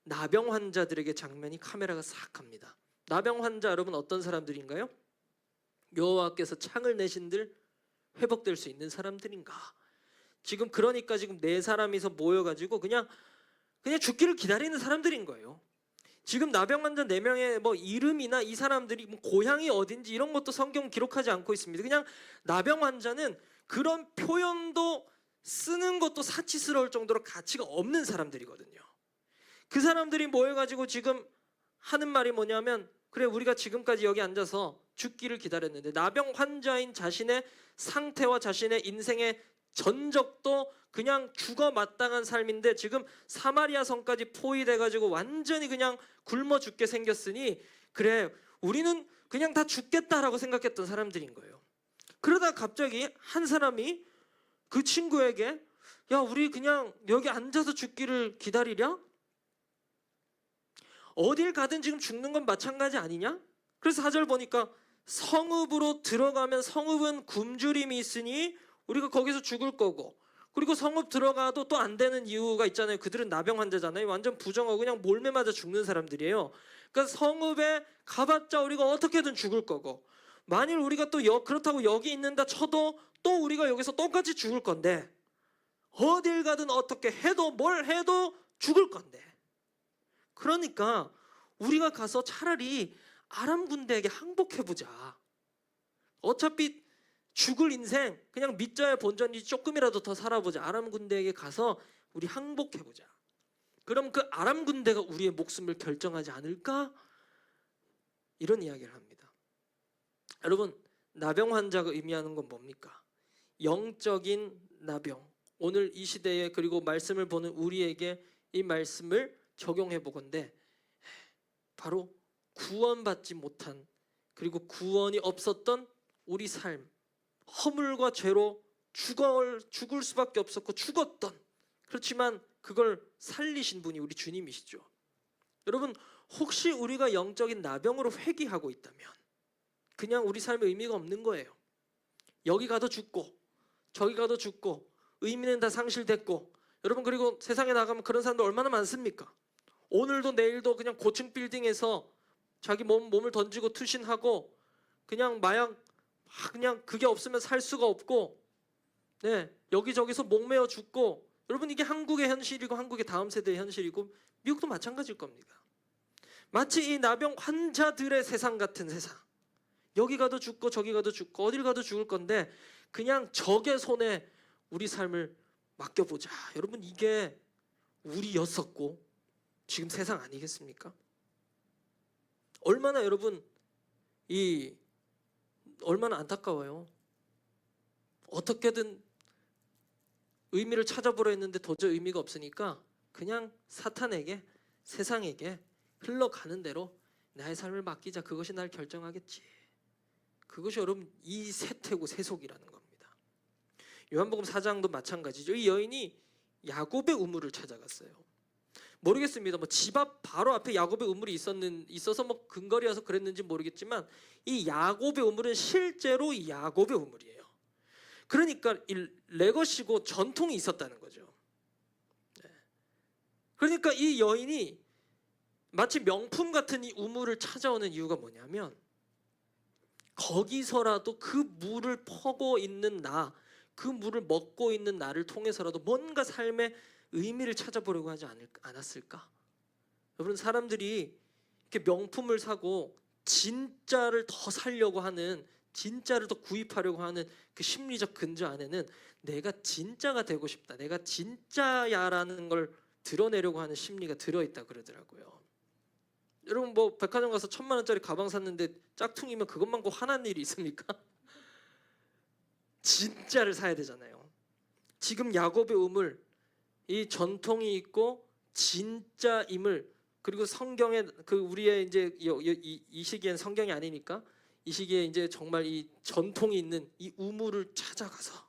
나병 환자들에게 장면이 카메라가 싹 갑니다. 나병 환자 여러분 어떤 사람들인가요? 여호와께서 창을 내신들 회복될 수 있는 사람들인가? 지금 그러니까 지금 4사람이서 모여가지고 그냥 죽기를 기다리는 사람들인 거예요. 지금 나병 환자 4명의 이름이나 이 사람들이 고향이 어딘지 이런 것도 성경 기록하지 않고 있습니다. 그냥 나병 환자는 그런 표현도 쓰는 것도 사치스러울 정도로 가치가 없는 사람들이거든요. 그 사람들이 모여가지고 지금 하는 말이 뭐냐면 그래, 우리가 지금까지 여기 앉아서 죽기를 기다렸는데 나병 환자인 자신의 상태와 자신의 인생의 전적도 그냥 죽어 마땅한 삶인데 지금 사마리아 성까지 포위돼가지고 완전히 그냥 굶어 죽게 생겼으니 그래, 우리는 그냥 다 죽겠다라고 생각했던 사람들인 거예요. 그러다 갑자기 한 사람이 그 친구에게 야, 우리 그냥 여기 앉아서 죽기를 기다리랴? 어딜 가든 지금 죽는 건 마찬가지 아니냐? 그래서 4절 보니까 성읍으로 들어가면 성읍은 굶주림이 있으니 우리가 거기서 죽을 거고, 그리고 성읍 들어가도 또 안 되는 이유가 있잖아요. 그들은 나병 환자잖아요. 완전 부정하고 그냥 몰매 맞아 죽는 사람들이에요. 그러니까 성읍에 가봤자 우리가 어떻게든 죽을 거고, 만일 우리가 또 그렇다고 여기 있는다 쳐도 또 우리가 여기서 똑같이 죽을 건데, 어딜 가든 어떻게 해도 뭘 해도 죽을 건데, 그러니까 우리가 가서 차라리 아람 군대에게 항복해보자. 어차피 죽을 인생 그냥 밑자의 본전이 조금이라도 더 살아보자. 아람 군대에게 가서 우리 항복해보자. 그럼 그 아람 군대가 우리의 목숨을 결정하지 않을까? 이런 이야기를 합니다. 여러분, 나병 환자가 의미하는 건 뭡니까? 영적인 나병. 오늘 이 시대에 그리고 말씀을 보는 우리에게 이 말씀을 적용해 보건대 바로 구원받지 못한, 그리고 구원이 없었던 우리 삶, 허물과 죄로 죽을 수밖에 없었고 죽었던, 그렇지만 그걸 살리신 분이 우리 주님이시죠. 여러분, 혹시 우리가 영적인 나병으로 회귀하고 있다면 그냥 우리 삶에 의미가 없는 거예요. 여기 가도 죽고 저기 가도 죽고 의미는 다 상실됐고, 여러분, 그리고 세상에 나가면 그런 사람들 얼마나 많습니까? 오늘도 내일도 그냥 고층 빌딩에서 자기 몸을 던지고 투신하고 그냥 마약, 그냥 그게 없으면 살 수가 없고, 네, 여기저기서 목매어 죽고. 여러분, 이게 한국의 현실이고 한국의 다음 세대의 현실이고 미국도 마찬가지일 겁니다. 마치 이 나병 환자들의 세상 같은 세상. 여기 가도 죽고 저기 가도 죽고 어딜 가도 죽을 건데 그냥 적의 손에 우리 삶을 맡겨보자. 여러분, 이게 우리였었고 지금 세상 아니겠습니까? 얼마나 여러분 얼마나 안타까워요. 어떻게든 의미를 찾아보려 했는데 도저히 의미가 없으니까 그냥 사탄에게, 세상에게 흘러가는 대로 나의 삶을 맡기자. 그것이 날 결정하겠지. 그것이 여러분 이 세태고 세속이라는 겁니다. 요한복음 4장도 마찬가지죠. 이 여인이 야곱의 우물을 찾아갔어요. 모르겠습니다. 뭐 집 앞 바로 앞에 야곱의 우물이 있어서 뭐 근거리여서 그랬는지 모르겠지만 이 야곱의 우물은 실제로 야곱의 우물이에요. 그러니까 이 레거시고 전통이 있었다는 거죠. 네. 그러니까 이 여인이 마치 명품 같은 이 우물을 찾아오는 이유가 뭐냐면 거기서라도 그 물을 퍼고 있는 나, 그 물을 먹고 있는 나를 통해서라도 뭔가 삶의 의미를 찾아보려고 하지 않았을까? 여러분, 사람들이 이렇게 명품을 사고 진짜를 더 살려고 하는, 진짜를 더 구입하려고 하는 그 심리적 근저 안에는 내가 진짜가 되고 싶다, 내가 진짜야라는 걸 드러내려고 하는 심리가 들어있다 그러더라고요. 여러분, 뭐 백화점 가서 1,000만 원짜리 가방 샀는데 짝퉁이면 그것만 고 화난 일이 있습니까? 진짜를 사야 되잖아요. 지금 야곱의 우물, 이 전통이 있고 진짜임을, 그리고 성경에 그 우리의 이제 이 시기엔 성경이 아니니까 이 시기에 이제 정말 이 전통이 있는 이 우물을 찾아가서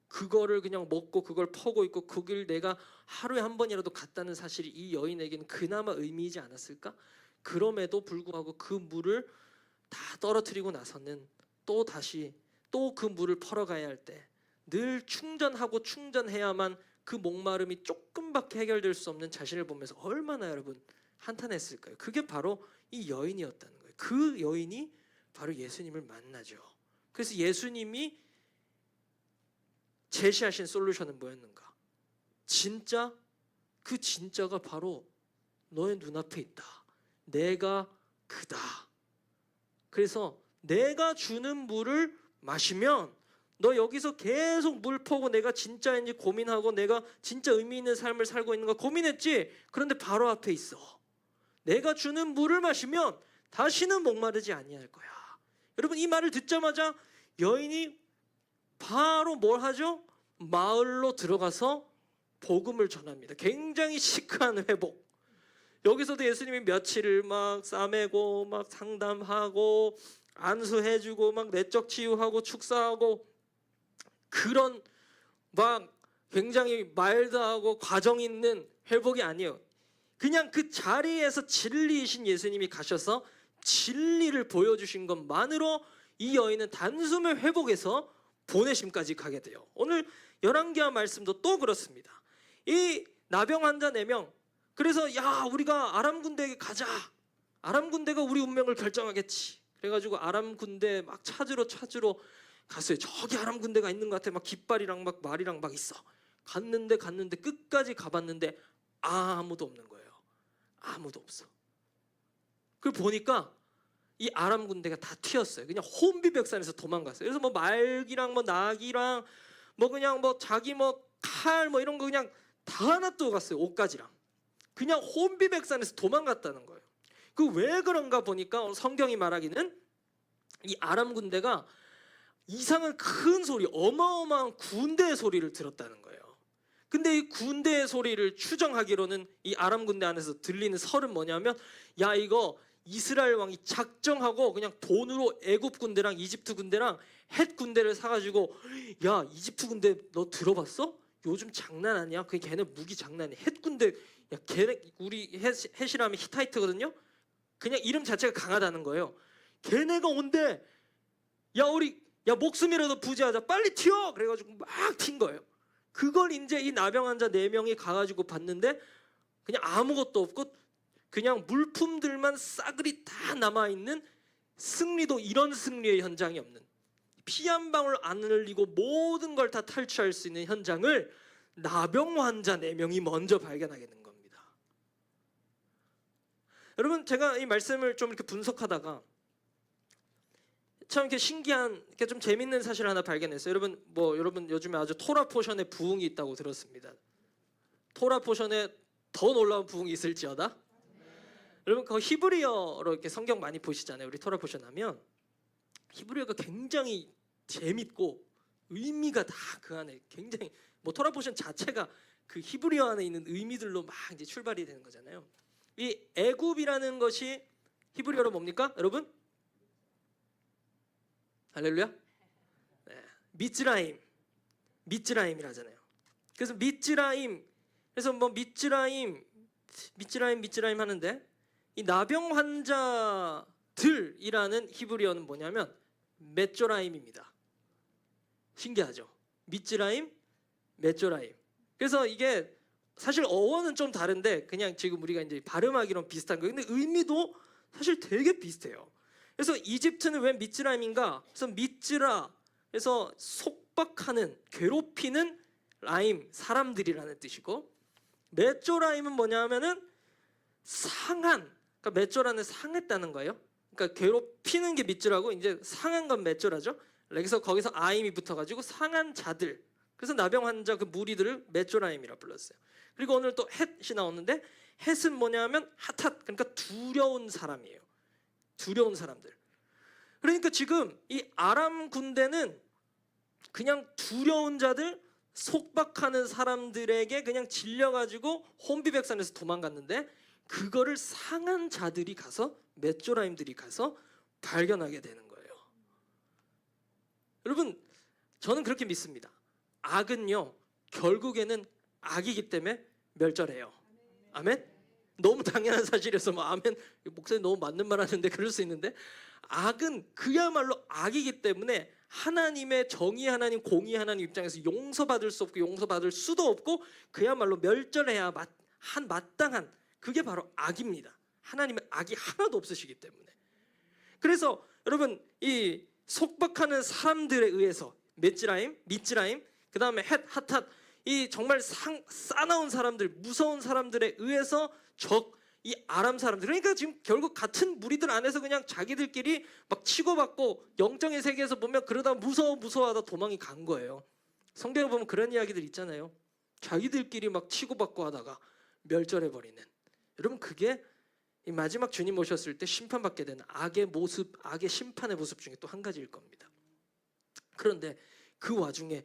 그거를 그냥 먹고 그걸 퍼고 있고 그걸 내가 하루에 한 번이라도 갔다는 사실이 이 여인에게는 그나마 의미이지 않았을까? 그럼에도 불구하고 그 물을 다 떨어뜨리고 나서는 또 다시 또 그 물을 퍼러가야 할 때 늘 충전하고 충전해야만 그 목마름이 조금밖에 해결될 수 없는 자신을 보면서 얼마나 여러분 한탄했을까요? 그게 바로 이 여인이었다는 거예요. 그 여인이 바로 예수님을 만나죠. 그래서 예수님이 제시하신 솔루션은 뭐였는가? 진짜, 그 진짜가 바로 너의 눈앞에 있다. 내가 그다. 그래서 내가 주는 물을 마시면 너 여기서 계속 물 퍼고 내가 진짜인지 고민하고 내가 진짜 의미 있는 삶을 살고 있는가 고민했지? 그런데 바로 앞에 있어. 내가 주는 물을 마시면 다시는 목마르지 아니할 거야. 여러분 이 말을 듣자마자 여인이 바로 뭘 하죠? 마을로 들어가서 복음을 전합니다. 굉장히 시크한 회복. 여기서도 예수님이 며칠을 막 싸매고 막 상담하고 안수해주고 막 내적 치유하고 축사하고 그런 막 굉장히 마일드하고 과정 있는 회복이 아니에요. 그냥 그 자리에서 진리이신 예수님이 가셔서 진리를 보여주신 것만으로 이 여인은 단숨에 회복해서 보내심까지 가게 돼요. 오늘 열왕기하 말씀도 또 그렇습니다. 이 나병 환자 4명, 그래서 야 우리가 아람 군대에게 가자. 아람 군대가 우리 운명을 결정하겠지. 그래가지고 아람 군대 막 찾으러 갔어요. 저기 아람 군대가 있는 것 같아. 막 깃발이랑 막 말이랑 막 있어. 갔는데 끝까지 가봤는데 아무도 없는 거예요. 아무도 없어. 그걸 보니까 이 아람 군대가 다 튀었어요. 그냥 혼비백산에서 도망갔어요. 그래서 뭐 말기랑 뭐 나귀랑 뭐 그냥 뭐 자기 뭐 칼 뭐 이런 거 그냥 다 놔두고 갔어요. 옷가지랑. 그냥 혼비백산에서 도망갔다는 거예요. 그 왜 그런가 보니까 성경이 말하기는 이 아람 군대가 이상한 큰 소리, 어마어마한 군대의 소리를 들었다는 거예요. 근데 이 군대의 소리를 추정하기로는 이 아람 군대 안에서 들리는 설은 뭐냐면 야 이거 이스라엘 왕이 작정하고 그냥 돈으로 애굽 군대랑 이집트 군대랑 헷 군대를 사가지고 야 이집트 군대 너 들어봤어? 요즘 장난 아니야. 그 걔네 무기 장난이야. 헷 군대 야 걔네 우리 헷이라면 히타이트거든요. 그냥 이름 자체가 강하다는 거예요. 걔네가 온대. 야 우리 야 목숨이라도 부지하자. 빨리 튀어. 그래가지고 막 튄 거예요. 그걸 이제 이 나병 환자 4명이 가가지고 봤는데 그냥 아무것도 없고 그냥 물품들만 싸그리 다 남아있는 승리도 이런 승리의 현장이 없는 피 한 방울 안 흘리고 모든 걸 다 탈취할 수 있는 현장을 나병 환자 4명이 먼저 발견하게 된 겁니다. 여러분 제가 이 말씀을 좀 이렇게 분석하다가 참 이렇게 신기한 이렇게 좀 재밌는 사실 하나 발견했어요. 여러분 요즘에 아주 토라 포션에 부흥이 있다고 들었습니다. 토라 포션에 더 놀라운 부흥이 있을지어다. 여러분 그 히브리어로 이렇게 성경 많이 보시잖아요. 우리 토라 포션 하면 히브리어가 굉장히 재밌고 의미가 다 그 안에 굉장히 뭐 토라 포션 자체가 그 히브리어 안에 있는 의미들로 막 이제 출발이 되는 거잖아요. 이 애굽이라는 것이 히브리어로 뭡니까, 여러분? 할렐루야. 네. 미츠라임이라잖아요. 그래서 미츠라임, 그래서 뭐 미츠라임 하는데 이 나병 환자들이라는 히브리어는 뭐냐면 메쪼라임입니다. 신기하죠? 미츠라임, 메쪼라임. 그래서 이게 사실 어원은 좀 다른데 그냥 지금 우리가 이제 발음하기로는 비슷한 거예요. 근데 의미도 사실 되게 비슷해요. 그래서 이집트는 왜 미츠라임인가? 그래서 미츠라, 그래서 속박하는, 괴롭히는 라임, 사람들이라는 뜻이고, 메쪼라임은 뭐냐면은 상한, 그러니까 메쪼라는 상했다는 거예요. 그러니까 괴롭히는 게 미츠라고 이제 상한 건 메쪼라죠. 그래서 거기서 아임이 붙어가지고 상한 자들. 그래서 나병 환자 그 무리들을 메쪼라임이라 불렀어요. 그리고 오늘 또 헷이 나오는데 헷은 뭐냐면 핫핫, 그러니까 두려운 사람이에요. 두려운 사람들. 그러니까 지금 이 아람 군대는 그냥 두려운 자들, 속박하는 사람들에게 그냥 질려가지고 혼비백산에서 도망갔는데 그거를 상한 자들이 가서 메쪼라임들이 가서 발견하게 되는 거예요. 여러분 저는 그렇게 믿습니다. 악은요 결국에는 악이기 때문에 멸절해요. 아멘? 너무 당연한 사실이어서 뭐 아멘 목사님 너무 맞는 말 하는데 그럴 수 있는데 악은 그야말로 악이기 때문에 하나님의 정의 하나님 공의 하나님 입장에서 용서받을 수 없고 용서받을 수도 없고 그야말로 멸절해야 마땅한 그게 바로 악입니다. 하나님의 악이 하나도 없으시기 때문에. 그래서 여러분 이 속박하는 사람들에 의해서 미츠라임 그 다음에 헷 핫핫 이 정말 싸나운 사람들 무서운 사람들에 의해서 이 아람 사람들 그러니까 지금 결국 같은 무리들 안에서 그냥 자기들끼리 막 치고받고 영적인 세계에서 보면 그러다 무서워하다 도망이 간 거예요. 성경에 보면 그런 이야기들 있잖아요. 자기들끼리 막 치고받고 하다가 멸절해버리는. 여러분 그게 이 마지막 주님 오셨을 때 심판받게 되는 악의 모습, 악의 심판의 모습 중에 또 한 가지일 겁니다. 그런데 그 와중에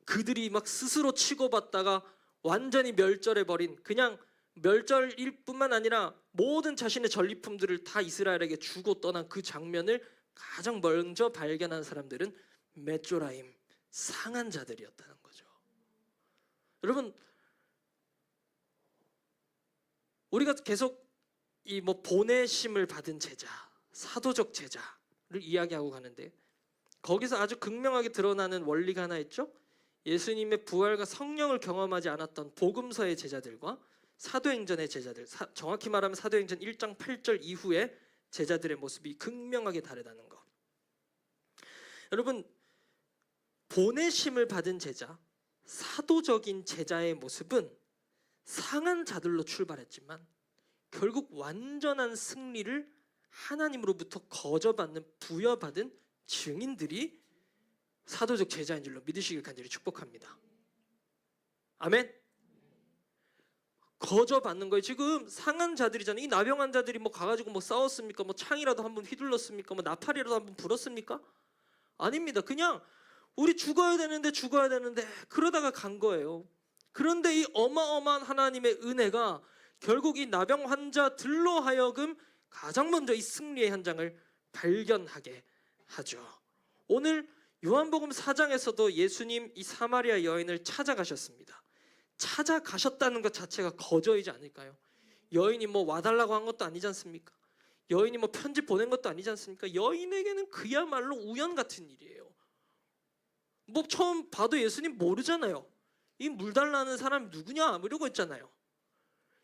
그들이 막 스스로 치고받다가 완전히 멸절해버린, 그냥 멸절일 뿐만 아니라 모든 자신의 전리품들을 다 이스라엘에게 주고 떠난 그 장면을 가장 먼저 발견한 사람들은 메조라임, 상한 자들이었다는 거죠. 여러분, 우리가 계속 이 보내심을 받은 제자, 사도적 제자를 이야기하고 가는데, 거기서 아주 극명하게 드러나는 원리가 하나 있죠. 예수님의 부활과 성령을 경험하지 않았던 복음서의 제자들과 사도행전의 제자들, 정확히 말하면 사도행전 1장 8절 이후의 제자들의 모습이 극명하게 다르다는 거. 여러분, 보내심을 받은 제자, 사도적인 제자의 모습은 상한 자들로 출발했지만 결국 완전한 승리를 하나님으로부터 거저받는, 부여받은 증인들이 사도적 제자인 줄로 믿으시길 간절히 축복합니다. 아멘. 거저받는 거예요. 지금 상한 자들이잖아요. 이 나병한 자들이 가가지고 싸웠습니까? 창이라도 한번 휘둘렀습니까? 나팔이라도 한번 불었습니까? 아닙니다. 그냥 우리 죽어야 되는데 그러다가 간 거예요. 그런데 이 어마어마한 하나님의 은혜가 결국 이 나병 환자들로 하여금 가장 먼저 이 승리의 현장을 발견하게 하죠. 오늘 요한복음 4장에서도 예수님 이 사마리아 여인을 찾아가셨습니다. 찾아가셨다는 것 자체가 거저이지 않을까요? 여인이 와달라고 한 것도 아니지 않습니까? 여인이 편지 보낸 것도 아니지 않습니까? 여인에게는 그야말로 우연 같은 일이에요. 처음 봐도 예수님 모르잖아요. 이 물 달라는 사람이 누구냐 이러고 있잖아요.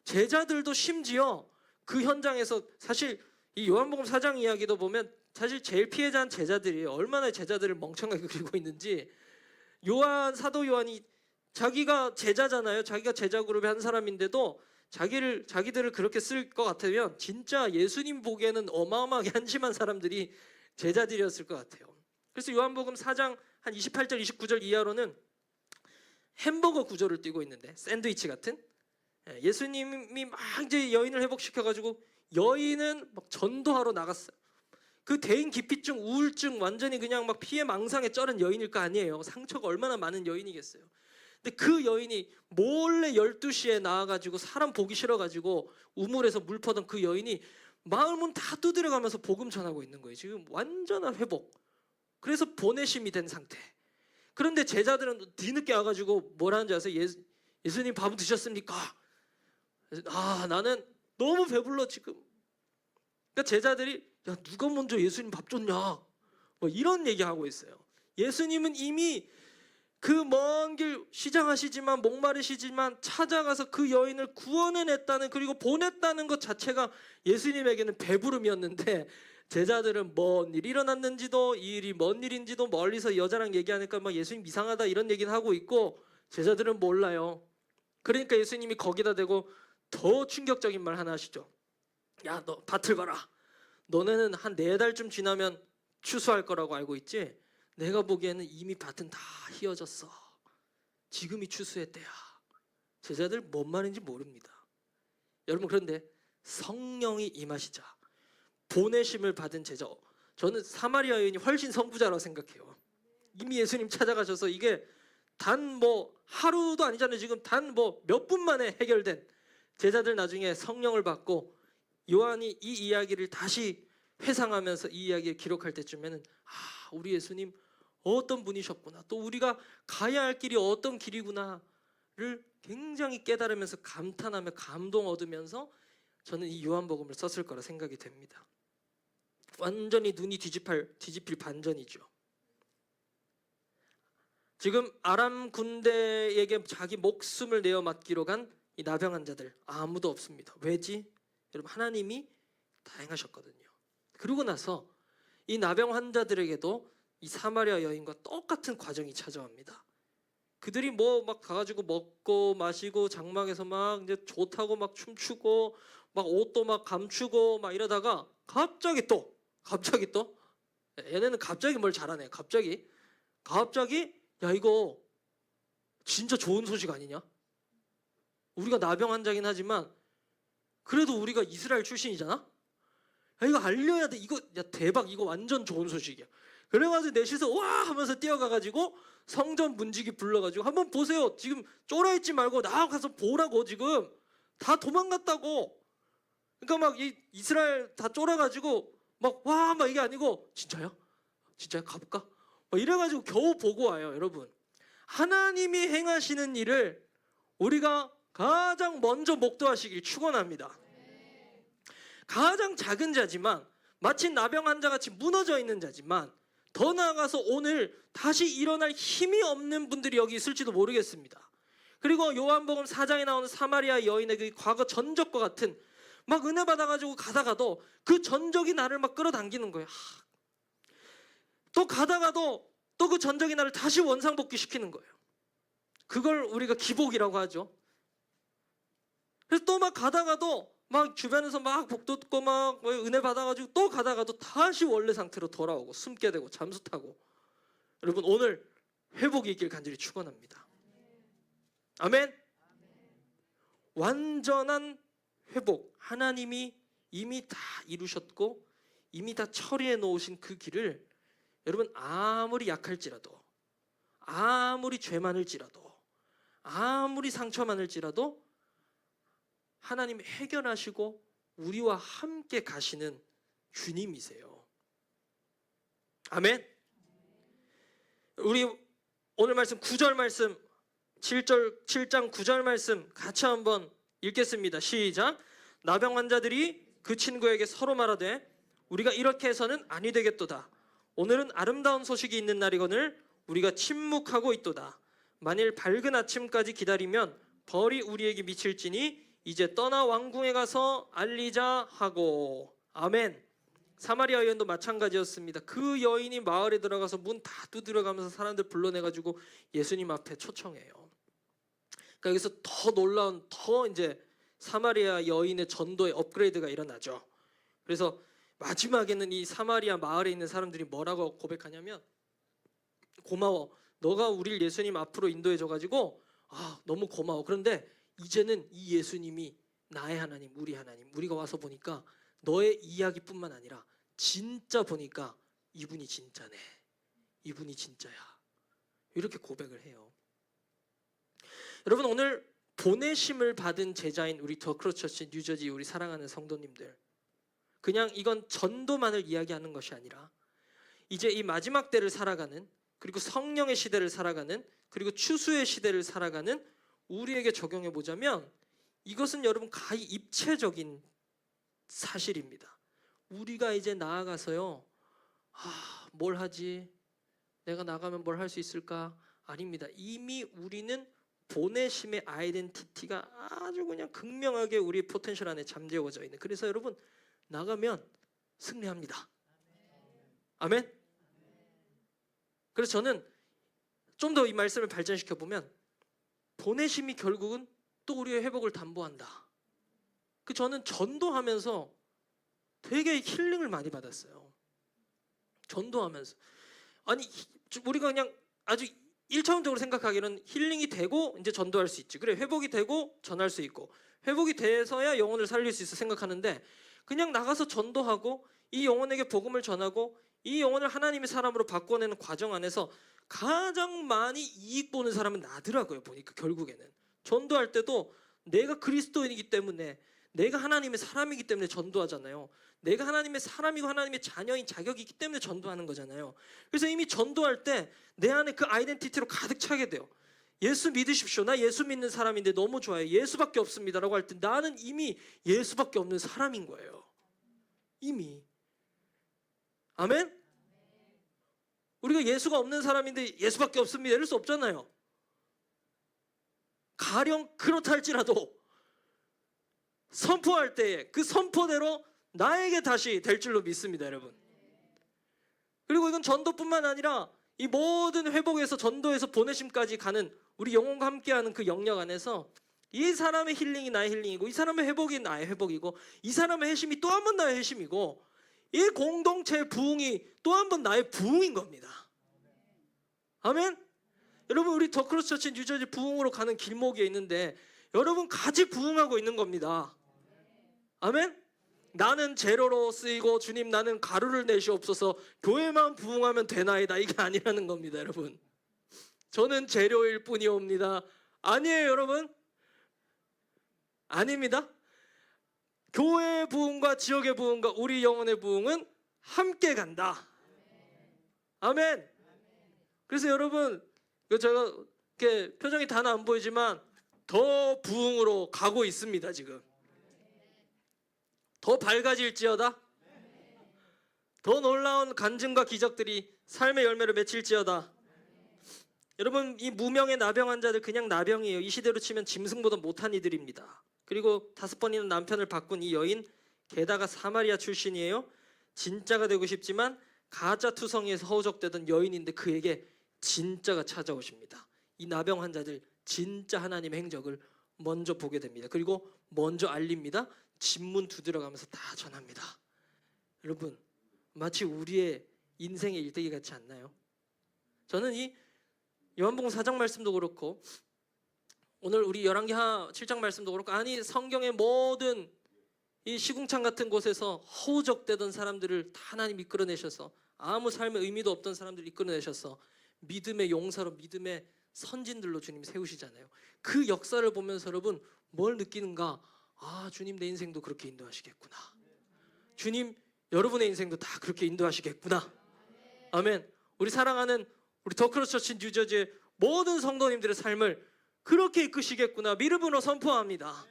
제자들도 심지어 그 현장에서, 사실 이 요한복음 4장 이야기도 보면 사실 제일 피해자는 제자들이에요. 얼마나 제자들을 멍청하게 그리고 있는지. 사도 요한이 자기가 제자잖아요. 자기가 제자 그룹의 한 사람인데도 자기들을 그렇게 쓸 것 같으면 진짜 예수님 보기에는 어마어마하게 한심한 사람들이 제자들이었을 것 같아요. 그래서 요한복음 4장 한 28절 29절 이하로는 햄버거 구조를 띄고 있는데, 샌드위치 같은, 예수님이 막 이제 여인을 회복시켜가지고 여인은 전도하러 나갔어요. 그 대인 기피증, 우울증 완전히 그냥 피해 망상에 쩔은 여인일 거 아니에요. 상처가 얼마나 많은 여인이겠어요. 근데 그 여인이 몰래 12시에 나와가지고 사람 보기 싫어가지고 우물에서 물 퍼던 그 여인이 마을 문 다 두드려가면서 복음 전하고 있는 거예요. 지금 완전한 회복. 그래서 보내심이 된 상태. 그런데 제자들은 뒤늦게 와가지고 뭐라는지 아세요? 예수님 밥은 드셨습니까? 나는 너무 배불러 지금. 그러니까 제자들이, 야, 누가 먼저 예수님 밥 줬냐? 이런 얘기하고 있어요. 예수님은 이미 그 먼 길 시장하시지만, 목마르시지만 찾아가서 그 여인을 구원해냈다는, 그리고 보냈다는 것 자체가 예수님에게는 배부름이었는데, 제자들은 뭔 일이 일어났는지도, 이 일이 뭔 일인지도 멀리서 여자랑 얘기하니까 예수님 이상하다 이런 얘기는 하고 있고, 제자들은 몰라요. 그러니까 예수님이 거기다 대고 더 충격적인 말 하나 하시죠. 야, 너 밭을 봐라. 너네는 한 4달쯤 지나면 추수할 거라고 알고 있지? 내가 보기에는 이미 밭은 다 휘어졌어. 지금이 추수의 때야. 제자들 뭔 말인지 모릅니다. 여러분, 그런데 성령이 임하시자 보내심을 받은 제자, 저는 사마리아 여인이 훨씬 선구자라고 생각해요. 이미 예수님 찾아가셔서 이게 단 하루도 아니잖아요. 지금 단 몇 분 만에 해결된 제자들, 나중에 성령을 받고 요한이 이 이야기를 다시 회상하면서 이 이야기를 기록할 때쯤에는 우리 예수님 어떤 분이셨구나, 또 우리가 가야 할 길이 어떤 길이구나를 굉장히 깨달으면서 감탄하며 감동 얻으면서 저는 이 요한복음을 썼을 거라 생각이 됩니다. 완전히 눈이 뒤집힐 반전이죠. 지금 아람 군대에게 자기 목숨을 내어 맡기러 간 이 나병 환자들 아무도 없습니다. 왜지? 여러분, 하나님이 다행하셨거든요. 그러고 나서 이 나병 환자들에게도 이 사마리아 여인과 똑같은 과정이 찾아옵니다. 그들이 막 가가지고 먹고 마시고 장막에서 막 이제 좋다고 막 춤추고 막 옷도 막 감추고 막 이러다가 갑자기 또 얘네는 갑자기 뭘 잘하네. 갑자기 야, 이거 진짜 좋은 소식 아니냐? 우리가 나병 환자긴 하지만 그래도 우리가 이스라엘 출신이잖아. 야, 이거 알려야 돼. 이거 야 대박. 이거 완전 좋은 소식이야. 그래가지고 넷이서 와 하면서 뛰어가가지고 성전 문지기 불러가지고 한번 보세요. 지금 쫄아있지 말고 나가서 보라고. 지금 다 도망갔다고. 그러니까 막 이 이스라엘 다 쫄아가지고 막 와 막 이게 아니고 진짜요? 진짜요? 가볼까? 막 이래가지고 겨우 보고 와요. 여러분, 하나님이 행하시는 일을 우리가 가장 먼저 목도하시길 축원합니다. 가장 작은 자지만 마치 나병 환자같이 무너져 있는 자지만 더 나아가서 오늘 다시 일어날 힘이 없는 분들이 여기 있을지도 모르겠습니다. 그리고 요한복음 4장에 나오는 사마리아 여인의 그 과거 전적과 같은 막 은혜 받아가지고 가다가도 그 전적이 나를 막 끌어당기는 거예요. 또 가다가도 또 그 전적이 나를 다시 원상복귀 시키는 거예요. 그걸 우리가 기복이라고 하죠. 그래서 또 막 가다가도 막 주변에서 막 복 듣고 막 은혜 받아가지고 또 가다가도 다시 원래 상태로 돌아오고 숨게 되고 잠수 타고. 여러분, 오늘 회복이 있길 간절히 축원합니다. 아멘. 완전한 회복, 하나님이 이미 다 이루셨고 이미 다 처리해 놓으신 그 길을 여러분, 아무리 약할지라도, 아무리 죄 많을지라도, 아무리 상처 많을지라도 하나님이 해결하시고 우리와 함께 가시는 주님이세요. 아멘. 우리 오늘 말씀 9절 말씀, 7장 9절 말씀 같이 한번 읽겠습니다. 시작. 나병 환자들이 그 친구에게 서로 말하되 우리가 이렇게 해서는 아니 되겠도다. 오늘은 아름다운 소식이 있는 날이거늘 우리가 침묵하고 있도다. 만일 밝은 아침까지 기다리면 벌이 우리에게 미칠지니 이제 떠나 왕궁에 가서 알리자 하고. 아멘. 사마리아 여인도 마찬가지였습니다. 그 여인이 마을에 들어가서 문 다 두드려가면서 사람들 불러내가지고 예수님 앞에 초청해요. 그러니까 여기서 더 놀라운, 더 이제 사마리아 여인의 전도의 업그레이드가 일어나죠. 그래서 마지막에는 이 사마리아 마을에 있는 사람들이 뭐라고 고백하냐면, 고마워, 너가 우리를 예수님 앞으로 인도해줘가지고 너무 고마워. 그런데 이제는 이 예수님이 나의 하나님, 우리 하나님, 우리가 와서 보니까 너의 이야기뿐만 아니라 진짜 보니까 이분이 진짜네, 이분이 진짜야, 이렇게 고백을 해요. 여러분, 오늘 보내심을 받은 제자인 우리 더 크로스처치 뉴저지 우리 사랑하는 성도님들, 그냥 이건 전도만을 이야기하는 것이 아니라 이제 이 마지막 때를 살아가는, 그리고 성령의 시대를 살아가는, 그리고 추수의 시대를 살아가는 우리에게 적용해 보자면 이것은 여러분 가히 입체적인 사실입니다. 우리가 이제 나아가서요, 뭘 하지? 내가 나가면 뭘 할 수 있을까? 아닙니다. 이미 우리는 보내심의 아이덴티티가 아주 그냥 극명하게 우리의 포텐셜 안에 잠재워져 있는. 그래서 여러분, 나가면 승리합니다. 아멘. 그래서 저는 좀 더 이 말씀을 발전시켜 보면 보내심이 결국은 또 우리의 회복을 담보한다. 저는 전도하면서 되게 힐링을 많이 받았어요. 전도하면서. 아니, 우리가 그냥 아주 1차원적으로 생각하기로는 힐링이 되고 이제 전도할 수 있지. 그래, 회복이 되고 전할 수 있고, 회복이 돼서야 영혼을 살릴 수 있어 생각하는데, 그냥 나가서 전도하고 이 영혼에게 복음을 전하고 이 영혼을 하나님의 사람으로 바꿔내는 과정 안에서 가장 많이 이익 보는 사람은 나더라고요. 보니까 결국에는 전도할 때도 내가 그리스도인이기 때문에, 내가 하나님의 사람이기 때문에 전도하잖아요. 내가 하나님의 사람이고 하나님의 자녀인 자격이 있기 때문에 전도하는 거잖아요. 그래서 이미 전도할 때 내 안에 그 아이덴티티로 가득 차게 돼요. 예수 믿으십시오. 나 예수 믿는 사람인데 너무 좋아요. 예수밖에 없습니다 라고 할 때 나는 이미 예수밖에 없는 사람인 거예요. 이미. 아멘? 우리가 예수가 없는 사람인데 예수밖에 없습니다 이럴 수 없잖아요. 가령 그렇다 할지라도 선포할 때에 그 선포대로 나에게 다시 될 줄로 믿습니다, 여러분. 그리고 이건 전도뿐만 아니라 이 모든 회복에서, 전도에서 보내심까지 가는 우리 영혼과 함께하는 그 영역 안에서 이 사람의 힐링이 나의 힐링이고, 이 사람의 회복이 나의 회복이고, 이 사람의 회심이 또 한 번 나의 회심이고, 이 공동체의 부흥이 또 한 번 나의 부흥인 겁니다. 아멘? 여러분, 우리 더 크로스처치 뉴저지 부흥으로 가는 길목에 있는데 여러분 같이 부흥하고 있는 겁니다. 아멘. 나는 제로로 쓰이고 주님 나는 가루를 내시옵소서 교회만 부흥하면 되나이다 이게 아니라는 겁니다 여러분. 저는 재료일 뿐이옵니다. 아니에요 여러분. 아닙니다. 교회의 부흥과 지역의 부흥과 우리 영혼의 부흥은 함께 간다. 아멘. 그래서 여러분 이거 제가 이렇게 표정이 다 안 보이지만 더 부흥으로 가고 있습니다 지금. 더 밝아질지어다. 더 놀라운 간증과 기적들이 삶의 열매를 맺힐지어다. 여러분 이 무명의 나병 환자들 그냥 나병이에요. 이 시대로 치면 짐승보다 못한 이들입니다. 그리고 5번이나 남편을 바꾼 이 여인 게다가 사마리아 출신이에요. 진짜가 되고 싶지만 가짜 투성이에서 허우적대던 여인인데 그에게 진짜가 찾아오십니다. 이 나병 환자들 진짜 하나님의 행적을 먼저 보게 됩니다. 그리고 먼저 알립니다. 집문 두드려가면서 다 전합니다. 여러분 마치 우리의 인생의 일대기 같지 않나요? 저는 이 요한복음 4장 말씀도 그렇고 오늘 우리 열왕기하 7장 말씀도 그렇고 아니 성경의 모든 이 시궁창 같은 곳에서 허우적대던 사람들을 다 하나님 이끌어내셔서 아무 삶의 의미도 없던 사람들을 이끌어내셔서 믿음의 용사로 믿음의 선진들로 주님 세우시잖아요. 그 역사를 보면서 여러분 뭘 느끼는가? 아 주님 내 인생도 그렇게 인도하시겠구나. 주님 여러분의 인생도 다 그렇게 인도하시겠구나. 아멘. 우리 사랑하는 우리 더크로스 처치 뉴저지의 모든 성도님들의 삶을 그렇게 이끄시겠구나 믿음으로 선포합니다.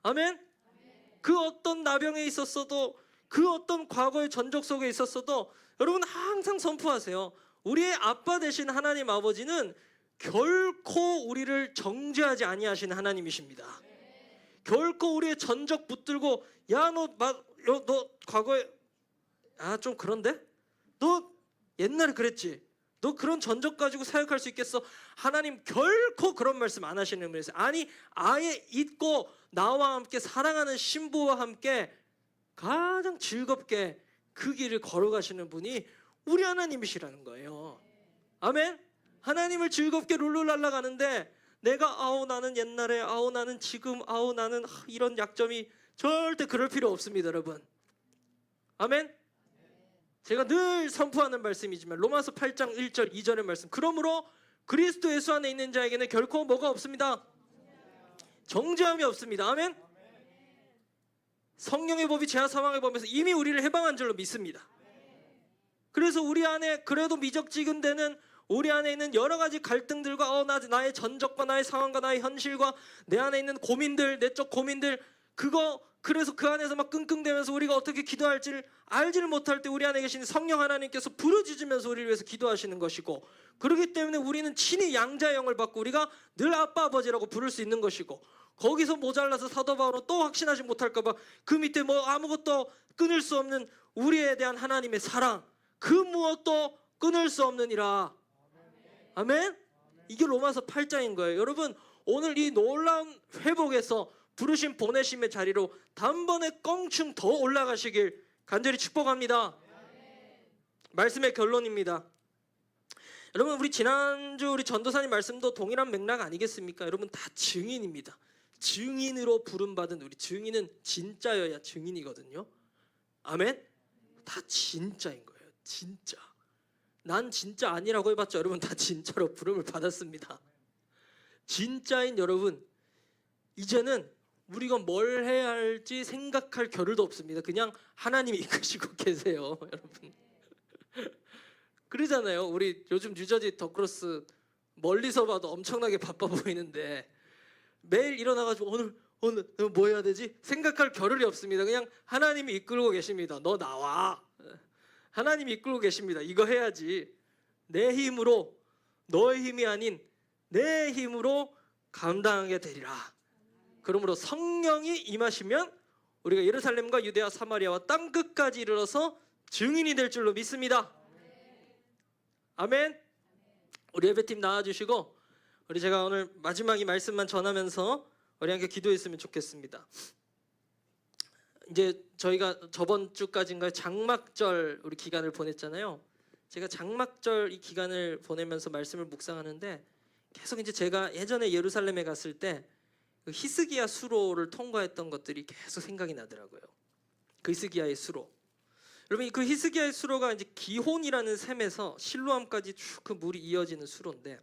아멘. 그 어떤 나병에 있었어도 그 어떤 과거의 전적 속에 있었어도 여러분 항상 선포하세요. 우리의 아빠 되신 하나님 아버지는 결코 우리를 정죄하지 아니하시는 하나님이십니다. 결코 우리의 전적 붙들고 야 너 과거에 좀 그런데? 너 옛날에 그랬지? 너 그런 전적 가지고 사역할 수 있겠어? 하나님 결코 그런 말씀 안 하시는 분이세요. 아니 아예 잊고 나와 함께 사랑하는 신부와 함께 가장 즐겁게 그 길을 걸어가시는 분이 우리 하나님이시라는 거예요. 아멘. 하나님을 즐겁게 룰루랄라 가는데 내가 나는 옛날에 나는 지금 나는 이런 약점이 절대 그럴 필요 없습니다 여러분. 아멘. 제가 늘 선포하는 말씀이지만 로마서 8장 1절 2절의 말씀 그러므로 그리스도 예수 안에 있는 자에게는 결코 뭐가 없습니다. 정죄함이 없습니다. 아멘. 성령의 법이 죄와 사망의 법에서 이미 우리를 해방한 줄로 믿습니다. 그래서 우리 안에 그래도 미적지근되는 우리 안에 있는 여러 가지 갈등들과 나의 전적과 나의 상황과 나의 현실과 내 안에 있는 고민들 내적 고민들 그래서 그 안에서 막 끙끙대면서 우리가 어떻게 기도할지를 알지를 못할 때 우리 안에 계신 성령 하나님께서 부르짖으면서 우리를 위해서 기도하시는 것이고 그렇기 때문에 우리는 친히 양자의 영을 받고 우리가 늘 아빠 아버지라고 부를 수 있는 것이고 거기서 모자라서 사도 바울은 또 확신하지 못할까 봐 그 밑에 아무것도 끊을 수 없는 우리에 대한 하나님의 사랑 그 무엇도 끊을 수 없느니라. 아멘. 이게 로마서 8장인 거예요. 여러분 오늘 이 놀라운 회복에서 부르심 보내심의 자리로 단번에 껑충 더 올라가시길 간절히 축복합니다. 말씀의 결론입니다. 여러분 우리 지난주 우리 전도사님 말씀도 동일한 맥락 아니겠습니까? 여러분 다 증인입니다. 증인으로 부름받은 우리 증인은 진짜여야 증인이거든요. 아멘. 다 진짜인 거예요. 진짜. 난 진짜 아니라고 해봤자 여러분 다 진짜로 부름을 받았습니다. 진짜인 여러분 이제는 우리가 뭘 해야 할지 생각할 겨를도 없습니다. 그냥 하나님이 이끄시고 계세요 여러분. 그러잖아요. 우리 요즘 뉴저지 더크로스 멀리서 봐도 엄청나게 바빠 보이는데 매일 일어나가지고 오늘 뭐 해야 되지? 생각할 겨를이 없습니다. 그냥 하나님이 이끌고 계십니다. 너 나와. 하나님이 이끌고 계십니다. 이거 해야지. 내 힘으로 너의 힘이 아닌 내 힘으로 감당하게 되리라. 그러므로 성령이 임하시면 우리가 예루살렘과 유대와 사마리아와 땅끝까지 이르러서 증인이 될 줄로 믿습니다. 아멘. 우리 예배팀 나와주시고 우리 제가 오늘 마지막 이 말씀만 전하면서 우리 함께 기도했으면 좋겠습니다. 이제 저희가 저번 주까지인가 장막절 우리 기간을 보냈잖아요. 제가 장막절 이 기간을 보내면서 말씀을 묵상하는데 계속 이제 제가 예전에 예루살렘에 갔을 때 그 히스기야 수로를 통과했던 것들이 계속 생각이 나더라고요. 그 히스기야의 수로. 여러분 그 히스기야의 수로가 이제 기혼이라는 샘에서 실로암까지 쭉 그 물이 이어지는 수로인데,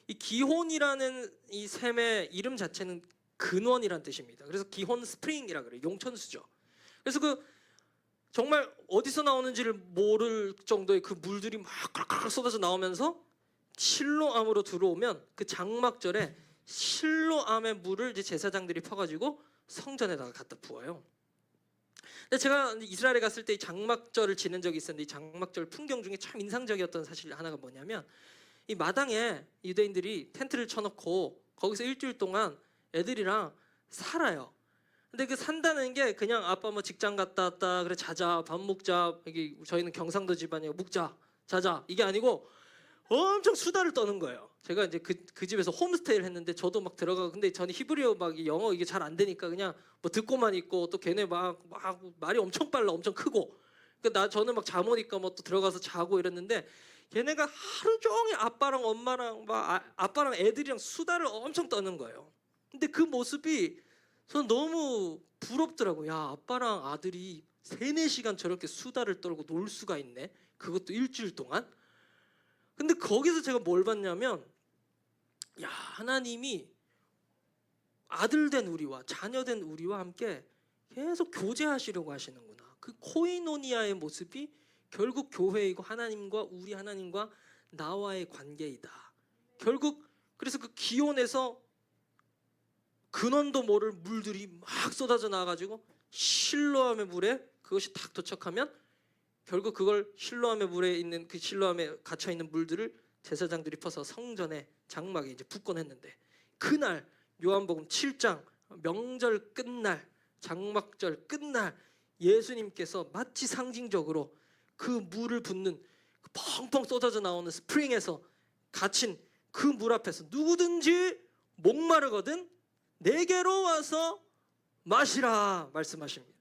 이 기혼이라는 이 샘의 이름 자체는 근원이란 뜻입니다. 그래서 기혼 스프링이라 그래요. 용천수죠. 그래서 그 정말 어디서 나오는지를 모를 정도의 그 물들이 막 콸콸 쏟아져 나오면서 실로암으로 들어오면 그 장막절에 실로암의 물을 이제 제사장들이 퍼가지고 성전에다가 갖다 부어요. 근데 제가 이스라엘에 갔을 때 이 장막절을 지낸 적이 있었는데, 이 장막절 풍경 중에 참 인상적이었던 사실 하나가 뭐냐면, 이 마당에 유대인들이 텐트를 쳐놓고 거기서 일주일 동안 애들이랑 살아요. 근데 그 산다는 게 그냥 아빠 뭐 직장 갔다 왔다 그래 자자 밥 먹자, 여기 저희는 경상도 집안이에요, 묵자 자자, 이게 아니고 엄청 수다를 떠는 거예요. 제가 이제 그 집에서 홈스테이를 했는데 저도 막 들어가고, 근데 저는 히브리어 막 영어 이게 잘 안 되니까 그냥 뭐 듣고만 있고, 또 걔네 막 말이 엄청 빨라, 엄청 크고, 그러니까 저는 막 잠 오니까 뭐 또 들어가서 자고 이랬는데, 걔네가 하루 종일 아빠랑 엄마랑 막 아빠랑 애들이랑 수다를 엄청 떠는 거예요. 근데 그 모습이 저는 너무 부럽더라고요. 야, 아빠랑 아들이 3-4시간 저렇게 수다를 떨고 놀 수가 있네, 그것도 일주일 동안. 근데 거기서 제가 뭘 봤냐면, 야, 하나님이 아들 된 우리와 자녀 된 우리와 함께 계속 교제하시려고 하시는구나. 그 코이노니아의 모습이 결국 교회이고 하나님과 우리 하나님과 나와의 관계이다. 결국 그래서 그 기온에서 근원도 모를 물들이 막 쏟아져 나와가지고 실로암의 물에 그것이 딱 도착하면, 결국 그걸 실로암의 물에 있는 그 실로암에 갇혀 있는 물들을 제사장들이 퍼서 성전의 장막에 이제 붓곤 했는데, 그날 요한복음 7장 명절 끝날, 장막절 끝날 예수님께서 마치 상징적으로 그 물을 붓는 그 펑펑 쏟아져 나오는 스프링에서 갇힌 그 물 앞에서 누구든지 목마르거든 내게로 와서 마시라 말씀하십니다.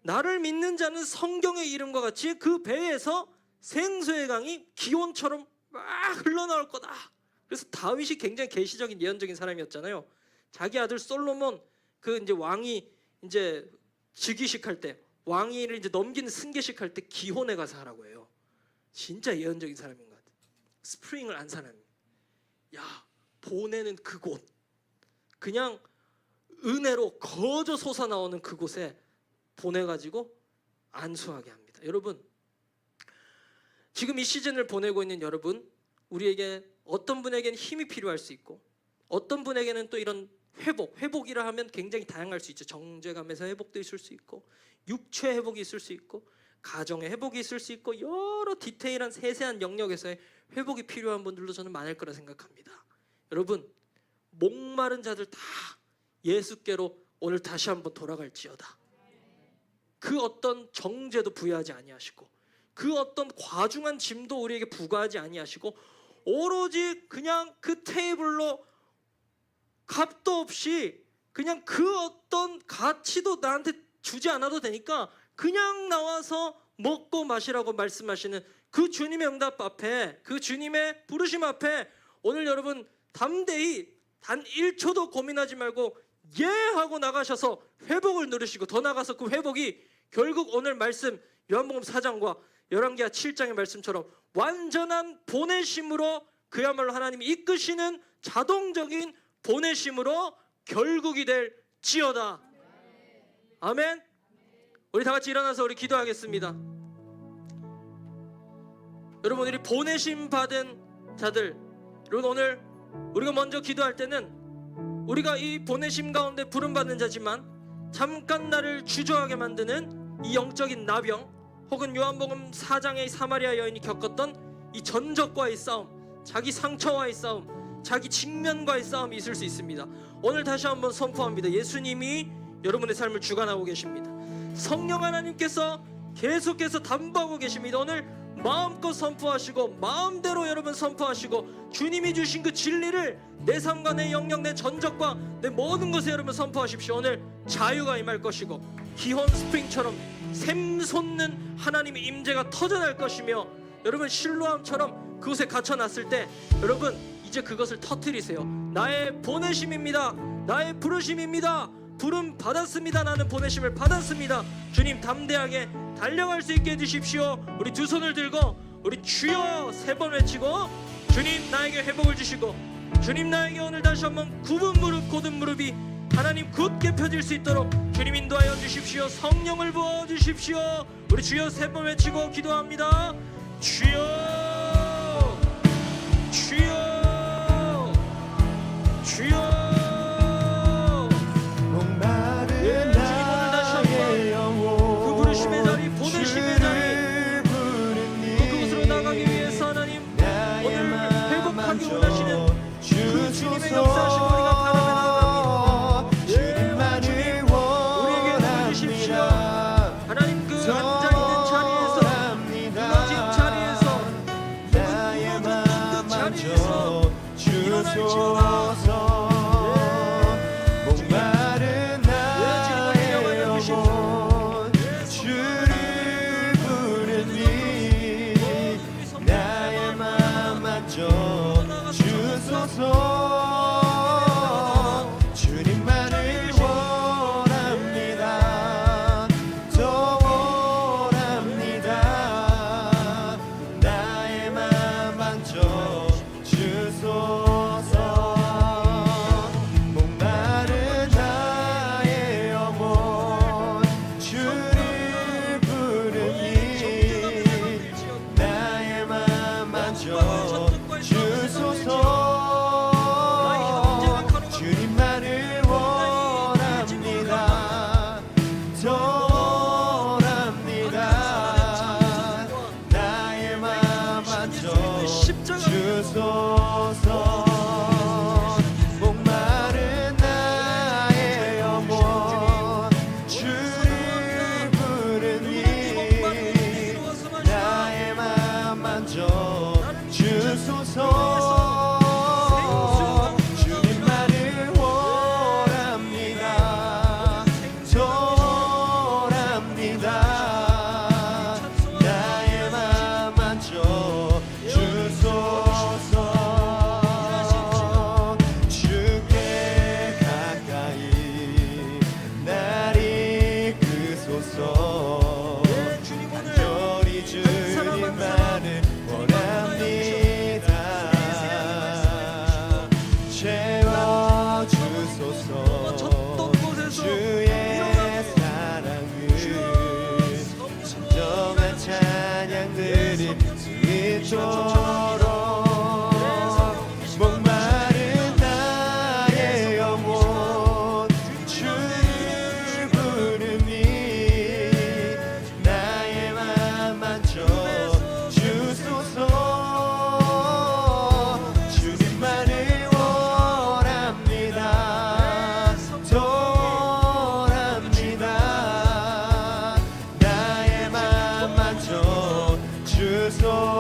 나를 믿는 자는 성경의 이름과 같이 그 배에서 생수의 강이 기온처럼 막 흘러나올 거다. 그래서 다윗이 굉장히 계시적인 예언적인 사람이었잖아요. 자기 아들 솔로몬 그 이제 왕이 이제 즉위식할 때, 왕위를 이제 넘기는 승계식할 때 기혼에 가서 하라고 해요. 진짜 예언적인 사람인 것 같아요. 스프링을 안 사람이. 야, 보내는 그곳, 그냥 은혜로 거저 솟아나오는 그곳에 보내가지고 안수하게 합니다. 여러분, 지금 이 시즌을 보내고 있는 여러분, 우리에게 어떤 분에게는 힘이 필요할 수 있고, 어떤 분에게는 또 이런 회복이라 하면 굉장히 다양할 수 있죠. 정죄감에서 회복도 있을 수 있고, 육체 회복이 있을 수 있고, 가정의 회복이 있을 수 있고, 여러 디테일한 세세한 영역에서의 회복이 필요한 분들도 저는 많을 거라 생각합니다. 여러분, 목마른 자들 다 예수께로 오늘 다시 한번 돌아갈지어다. 그 어떤 정죄도 부여하지 아니하시고, 그 어떤 과중한 짐도 우리에게 부과하지 아니하시고, 오로지 그냥 그 테이블로 값도 없이 그냥 그 어떤 가치도 나한테 주지 않아도 되니까 그냥 나와서 먹고 마시라고 말씀하시는 그 주님의 응답 앞에, 그 주님의 부르심 앞에 오늘 여러분 담대히 단 1초도 고민하지 말고 예 하고 나가셔서 회복을 누리시고, 더 나가서 그 회복이 결국 오늘 말씀 요한복음 4장과 열왕기하 7장의 말씀처럼 완전한 보내심으로, 그야말로 하나님이 이끄시는 자동적인 보내심으로 결국이 될지어다. 아멘. 우리 다 같이 일어나서 우리 기도하겠습니다. 여러분, 우리 보내심 받은 자들, 여러분 오늘 우리가 먼저 기도할 때는 우리가 이 보내심 가운데 부름받는 자지만 잠깐 나를 주저하게 만드는 이 영적인 나병, 혹은 요한복음 4장의 사마리아 여인이 겪었던 이 전적과의 싸움, 자기 상처와의 싸움, 자기 직면과의 싸움이 있을 수 있습니다. 오늘 다시 한번 선포합니다. 예수님이 여러분의 삶을 주관하고 계십니다. 성령 하나님께서 계속해서 담보하고 계십니다. 오늘 마음껏 선포하시고, 마음대로 여러분 선포하시고, 주님이 주신 그 진리를 내 삶과 내 영역, 내 전적과 내 모든 것에 여러분 선포하십시오. 오늘 자유가 임할 것이고, 기혼 스프링처럼 샘솟는 하나님의 임재가 터져날 것이며, 여러분 실로암처럼 그곳에 갇혀놨을 때 여러분 이제 그것을 터뜨리세요. 나의 보내심입니다. 나의 부르심입니다. 부름 받았습니다. 나는 보내심을 받았습니다. 주님 담대하게 달려갈 수 있게 해주십시오. 우리 두 손을 들고 우리 주여 3번 외치고 주님 나에게 회복을 주시고 주님 나에게 오늘 다시 한번 굽은 무릎 곧은 무릎이 하나님 굳게 펴질 수 있도록 주님 인도하여 주십시오. 성령을 부어 주십시오. 우리 주여 3번 외치고 기도합니다. 주여 주여 주여. 목마른 나의 영혼 그 부르심의 자리 보내심의 자리 그곳으로 나가기 위해서 하나님 오늘 회복하기 원하시는 그 주님의 역사하심 우리가 바라며 나갑니다. 주님만을 우리에게 힘을 주십시오. 하나님 그 앉아있는 자리에서 무너진 자리에서 나의 맘 자리에서 주소서. 목마른 나의 영혼 주를 부르니 나의 맘 만져 주소서. 주님만을 원합니다. 더 원합니다. 나의 맘 만져 주소서. 목마른 나의 영혼 주를 부르니 나의 맘 만져 주소서. 주님만을 원합니다. 더 원합니다. 나의 맘 만져 주소서. 목마른 나의 영혼 주를 부르니 나의 맘 만져 주소서. 주님만을 원합니다. 더 원합니다. 나의 맘 만져 주소서. 주께 가까이 날 이끄소서. 간절히 주님만을 원합니다. 채워주소서. 주의 사랑을 진정한 찬양들이 있도록. 목마른 나의 영혼 주를 부르니 나의 맘 만져 주소서. 주님만을 원합니다. 더 원합니다. 나의 맘 만져 주소서.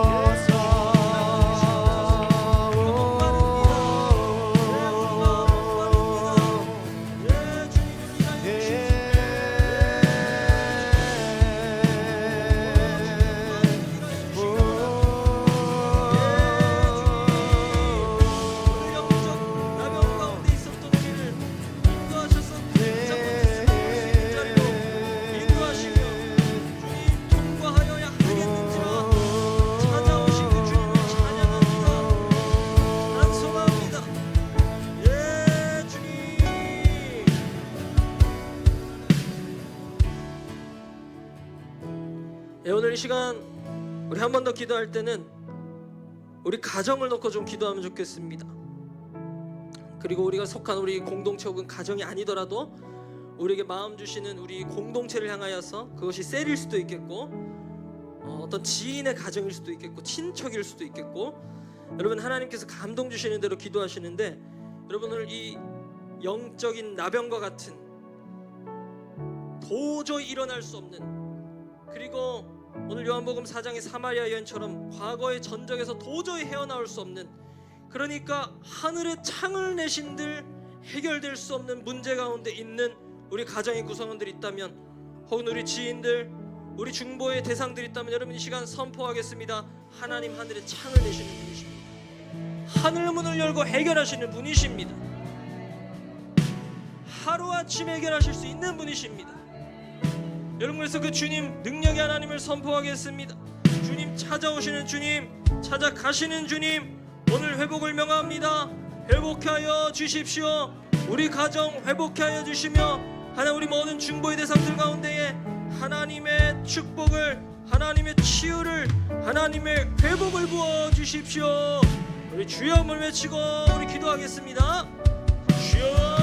오늘 이 시간 우리 한 번 더 기도할 때는 우리 가정을 놓고 좀 기도하면 좋겠습니다. 그리고 우리가 속한 우리 공동체 혹은 가정이 아니더라도 우리에게 마음 주시는 우리 공동체를 향하여서 그것이 셀일 수도 있겠고 어떤 지인의 가정일 수도 있겠고 친척일 수도 있겠고 여러분 하나님께서 감동 주시는 대로 기도하시는데 여러분 오늘 이 영적인 나병과 같은 도저히 일어날 수 없는 그리고 오늘 요한복음 4장의 사마리아 여인처럼 과거의 전적에서 도저히 헤어나올 수 없는 그러니까 하늘의 창을 내신들 해결될 수 없는 문제 가운데 있는 우리 가정의 구성원들이 있다면 혹은 우리 지인들 우리 중보의 대상들이 있다면 여러분 이 시간 선포하겠습니다. 하나님 하늘의 창을 내시는 분이십니다. 하늘 문을 열고 해결하시는 분이십니다. 하루아침에 해결하실 수 있는 분이십니다. 여러분, 그래서 그 주님 능력의 하나님을 선포하겠습니다. 주님, 찾아오시는 주님, 찾아가시는 주님, 오늘 회복을 명합니다. 회복하여 주십시오. 우리 가정 회복하여 주시며 하나님, 우리 모든 중보의 대상들 가운데에 하나님의 축복을, 하나님의 치유를, 하나님의 회복을 부어 주십시오. 우리 주여음을 외치고 우리 기도하겠습니다. 주여.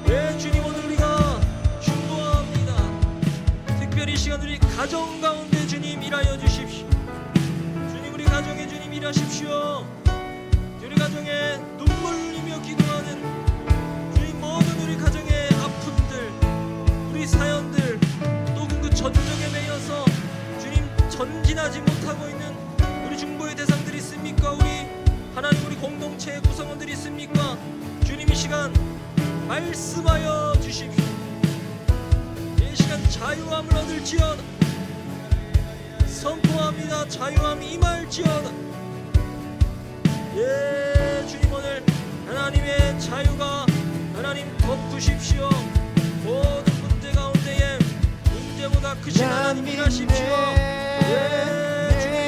네, 주님, 오늘 우리가 중보합니다. 특별히 이 시간 우리 가정 가운데 주님 일하여 주십시오. 주님, 우리 가정에 주님 일하십시오. 우리 가정에 눈물 흘리며 기도하는 주님, 모든 우리 가정의 아픔들, 우리 사연들, 또 그 전적에 매여서 주님 전진하지 못하고 있는 우리 중보의 대상들이 있습니까? 우리 하나님, 우리 공동체의 구성원들이 있습니까? 주님, 이 시간 말씀하여 주십시오. 이 시간 자유함을 얻을지어다. 선포합니다. 자유함이 임할지어다. 예, 주님, 오늘 하나님의 자유가 하나님 덮으십시오. 모든 문제 가운데에 문제보다 크신 하나님 일하십시오. 예, 주님,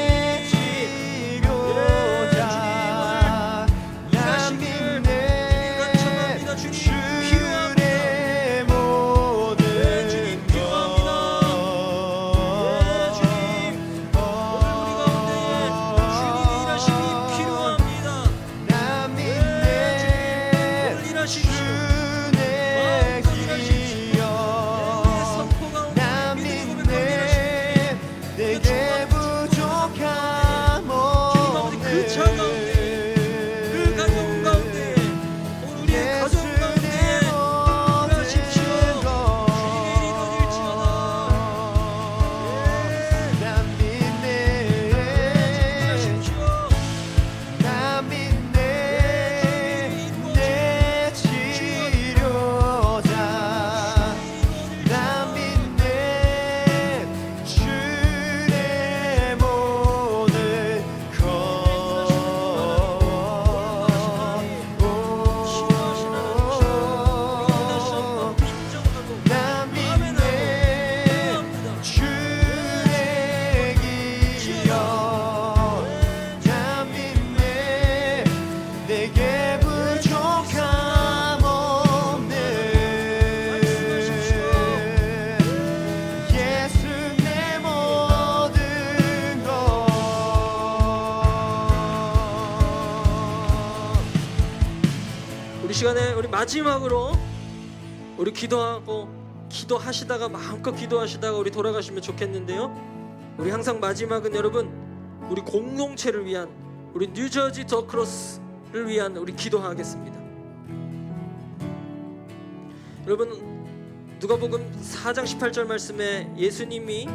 이 시간에 우리 마지막으로 우리 기도하시다가 마음껏 기도하시다가 우리 돌아가시면 좋겠는데요. 우리 항상 마지막은 여러분, 우리 공동체를 위한, 우리 뉴저지 더 크로스를 위한 우리 기도하겠습니다. 여러분, 누가복음 4장 18절 말씀에 예수님이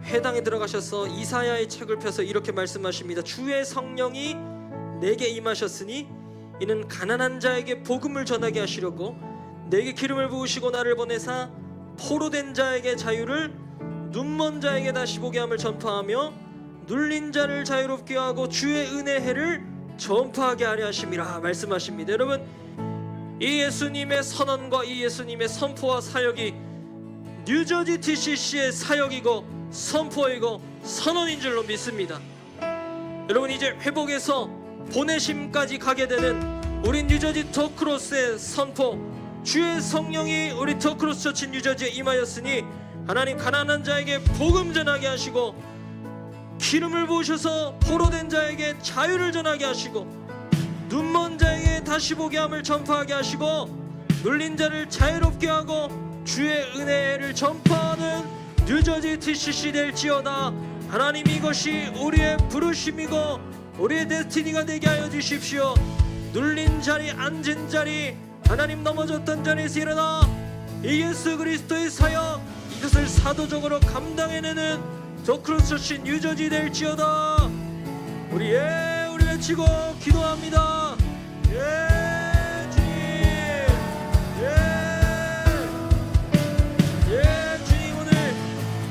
회당에 들어가셔서 이사야의 책을 펴서 이렇게 말씀하십니다. 주의 성령이 내게 임하셨으니 이는 가난한 자에게 복음을 전하게 하시려고 내게 기름을 부으시고 나를 보내사 포로된 자에게 자유를, 눈먼 자에게 다시 보게 함을 전파하며 눌린 자를 자유롭게 하고 주의 은혜의 해를 전파하게 하려 하심이라 말씀하십니다. 여러분, 이 예수님의 선언과 이 예수님의 선포와 사역이 뉴저지 TCC의 사역이고 선포이고 선언인 줄로 믿습니다. 여러분, 이제 회복에서 보내심까지 가게 되는 우리 뉴저지 더 크로스의 선포, 주의 성령이 우리 더 크로스 처치 뉴저지에 임하였으니 하나님, 가난한 자에게 복음 전하게 하시고 기름을 부으셔서 포로된 자에게 자유를 전하게 하시고 눈먼 자에게 다시 보게 함을 전파하게 하시고 눌린 자를 자유롭게 하고 주의 은혜를 전파하는 뉴저지 TCC 될지어다. 하나님, 이것이 우리의 부르심이고 우리의 데스티니가 되게 하여 주십시오. 눌린 자리, 앉은 자리, 하나님 넘어졌던 자리에서 일어나 이 예수 그리스도의 사역, 이것을 사도적으로 감당해내는 더 크로스 처치 뉴저지 될지어다. 우리 외치고 기도합니다. 주님, 오늘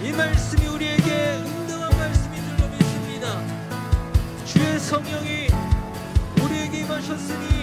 이 말씀이 우리에게 응당한 말씀인 줄로 믿습니다. 주의 성령이 우리에게 임하셨으니